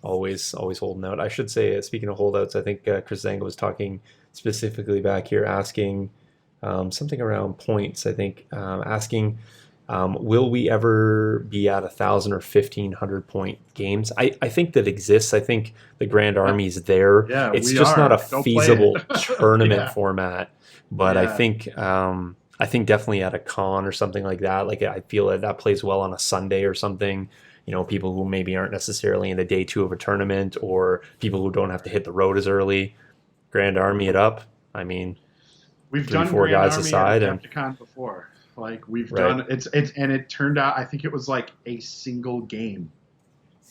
Always holding out. I should say, speaking of holdouts, I think Chris Zanga was talking specifically back here, asking something around points. I think asking, will we ever be at 1,000 or 1,500 point games? I think that exists. I think the Grand Army's there. Yeah, it's just not a feasible tournament Yeah. format. But I think definitely at a con or something like that. Like, I feel that plays well on a Sunday or something. People who maybe aren't necessarily in the day 2 of a tournament, or people who don't have to hit the road as early. Grand Army it up. I mean, we've 3-4 done Grand guys Army aside, at and Adepticon before. Like, we've done it's and it turned out, I think it was like a single game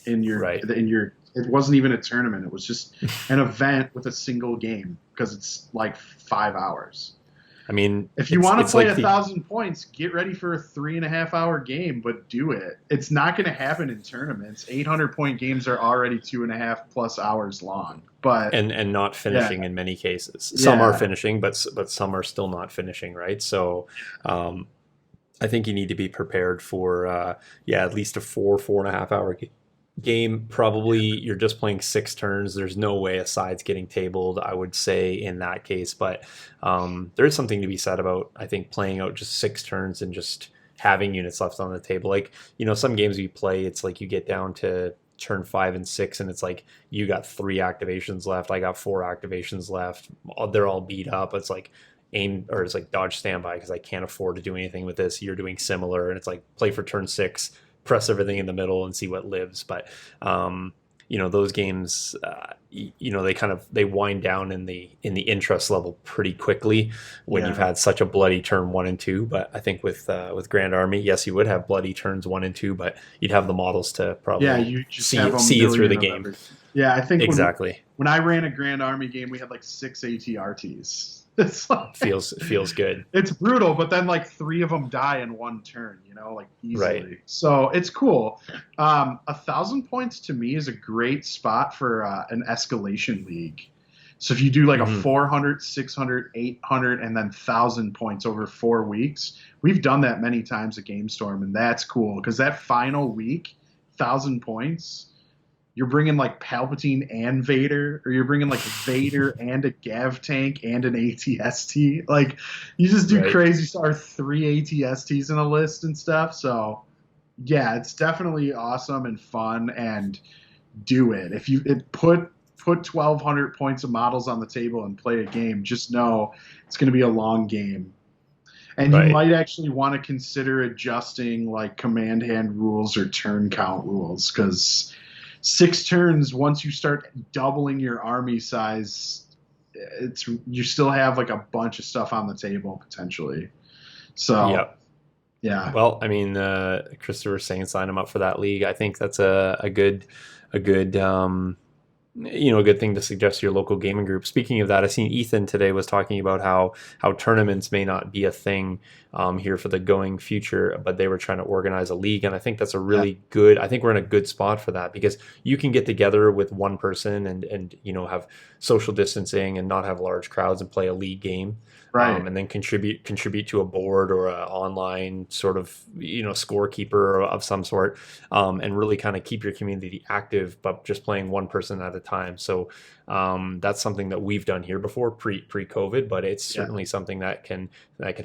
in your it wasn't even a tournament. It was just an event with a single game, because it's like 5 hours. I mean, if you want to play 1,000 points, get ready for a 3.5-hour game, but do it. It's not going to happen in tournaments. 800-point games are already 2.5+ hours long, but and not finishing in many cases. Some are finishing, but some are still not finishing, right? So, I think you need to be prepared for at least a 4.5 hour game. Probably you're just playing 6 turns. There's no way a side's getting tabled, I would say, in that case. But there is something to be said about, I think, playing out just 6 turns and just having units left on the table. Like, some games we play, it's like you get down to turn 5 and 6, and it's like you got 3 activations left, I got 4 activations left, they're all beat up. It's like it's like dodge standby, because I can't afford to do anything with this. You're doing similar, and it's like play for turn 6, press everything in the middle and see what lives. But those games, they wind down in the interest level pretty quickly when you've had such a bloody turn 1 and 2. But I think with Grand Army, yes, you would have bloody turns 1 and 2, but you'd have the models to probably you just see you through the game. I think exactly. When I ran a Grand Army game, we had like 6 ATRTs. It's like, feels good. It's brutal, but then like 3 of them die in 1 turn, like easily. Right. So it's cool. 1,000 points to me is a great spot for an escalation league. So if you do like a 400, 600, 800, and then 1,000 points over 4 weeks, we've done that many times at GameStorm, and that's cool, because that final week 1,000 points, you're bringing like Palpatine and Vader, or you're bringing like Vader and a Gav tank and an ATST. Like, you just do Right. crazy stuff. Or 3 ATSTs in a list and stuff. So yeah, it's definitely awesome and fun, and do it. If you put 1,200 points of models on the table and play a game, just know it's going to be a long game. And you Right. might actually want to consider adjusting like command hand rules or turn count rules, because 6 turns, once you start doubling your army size, it's you still have like a bunch of stuff on the table potentially. So Yep. yeah, Well, I mean, Christopher's saying sign him up for that league. I think that's a good, a good thing to suggest to your local gaming group. Speaking of that, I seen Ethan today was talking about how tournaments may not be a thing here for the going future, but they were trying to organize a league, and I think that's a yeah, really good. I think we're in a good spot for that because you can get together with one person and have social distancing and not have large crowds and play a league game. right, And then contribute to a board or an online sort of scorekeeper of some sort, and really kind of keep your community active, but just playing one person at a time. So that's something that we've done here before pre COVID, but it's yeah, certainly something that can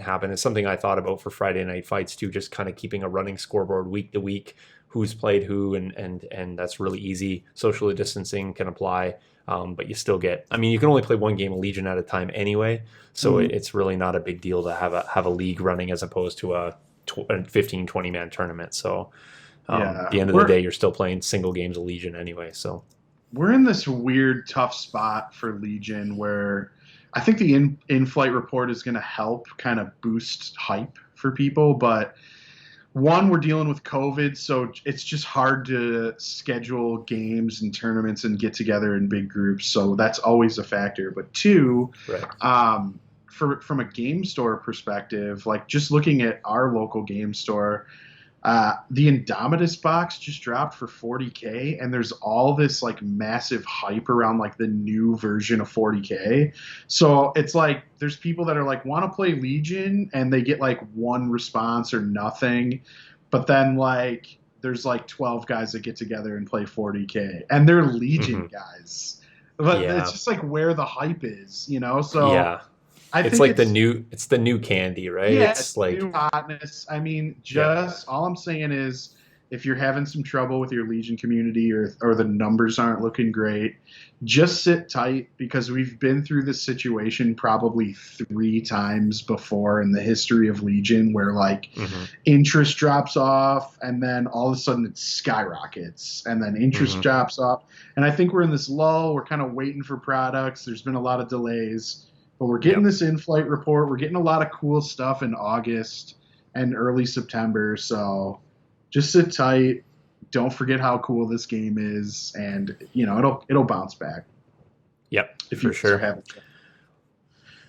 happen. It's something I thought about for Friday night fights too, just kind of keeping a running scoreboard week to week, who's played who, and that's really easy. Social distancing can apply. But you still get, I mean, you can only play one game of Legion at a time anyway, so mhm, it's really not a big deal to have a league running as opposed to a 15, 20 man tournament. So at yeah. the end of the day, you're still playing single games of Legion anyway. So We're in this weird tough spot for Legion where I think the in-flight report is going to help kind of boost hype for people, but one, we're dealing with COVID, so it's just hard to schedule games and tournaments and get together in big groups. So that's always a factor. But two, right. from a game store perspective, like just looking at our local game store, the Indomitus box just dropped for 40K, and there's all this like massive hype around like the new version of 40K. So it's like there's people that are like want to play Legion and they get like one response or nothing, but then like there's like 12 guys that get together and play 40K, and they're Legion Hmm. guys. But it's Yeah. just like where the hype is, you know? So Yeah. I It's think like it's the new candy, right? yeah, It's it's the like, new hotness. I mean, yep. just all I'm saying is if you're having some trouble with your Legion community, or the numbers aren't looking great, just sit tight, because we've been through this situation probably 3 times before in the history of Legion where like Hmm. interest drops off and then all of a sudden it skyrockets and then interest Hmm. drops off. And I think we're in this lull. We're kind of waiting for products. There's been a lot of delays, but we're getting Yep. this in-flight report. We're getting a lot of cool stuff in August and early September. So just sit tight. Don't forget how cool this game is, and it'll bounce back Yep, if you for guys are sure. having.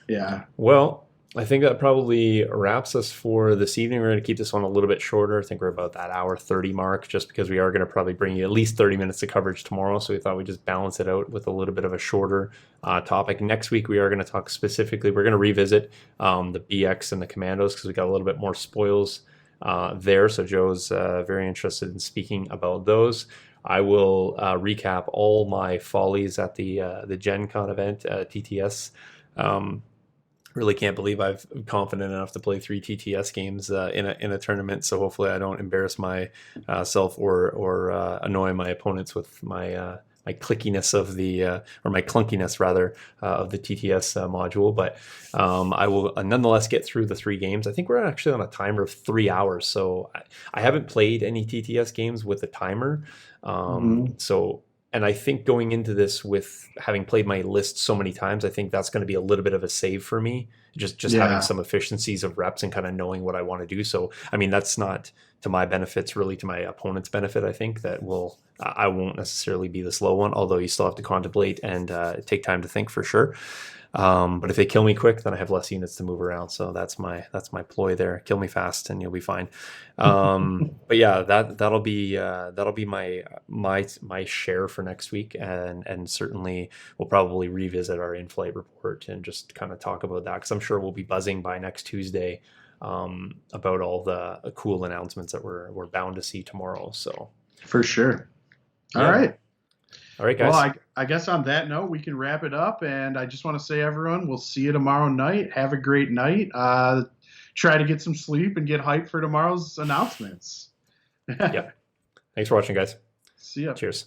Yeah, Well, I think that probably wraps us for this evening. We're going to keep this one a little bit shorter. I think we're about that hour 30 mark, just because we are going to probably bring you at least 30 minutes of coverage tomorrow. So we thought we'd just balance it out with a little bit of a shorter topic. Next week, we are going to talk specifically, we're going to revisit the BX and the Commandos because we got a little bit more spoils there. So Joe's very interested in speaking about those. I will recap all my follies at the Gen Con event, TTS. Um, really can't believe I've confident enough to play 3 TTS games in a tournament. So hopefully I don't embarrass my self or annoy my opponents with my clickiness of the or my clunkiness rather of the TTS module. But I will nonetheless get through the 3 games. I think we're actually on a timer of 3 hours. So I haven't played any TTS games with a timer. hmm So and I think going into this with having played my list so many times, I think that's going to be a little bit of a save for me. Just having yeah, some efficiencies of reps and kind of knowing what I want to do. So I mean, that's not to my benefits, really to my opponent's benefit. I think that will I won't necessarily be the slow one, although you still have to contemplate and take time to think for sure. But if they kill me quick, then I have less units to move around. So that's my ploy there. Kill me fast, and you'll be fine. But yeah, that'll be my share for next week, and certainly we'll probably revisit our in-flight report and just kind of talk about that because I'm sure we'll be buzzing by next Tuesday about all the cool announcements that we're bound to see tomorrow. So For sure. All Yeah. right. All right, guys. Well, I guess on that note, we can wrap it up. And I just want to say, everyone, we'll see you tomorrow night. Have a great night. Try to get some sleep and get hyped for tomorrow's announcements. Yeah. Thanks for watching, guys. See ya. Cheers.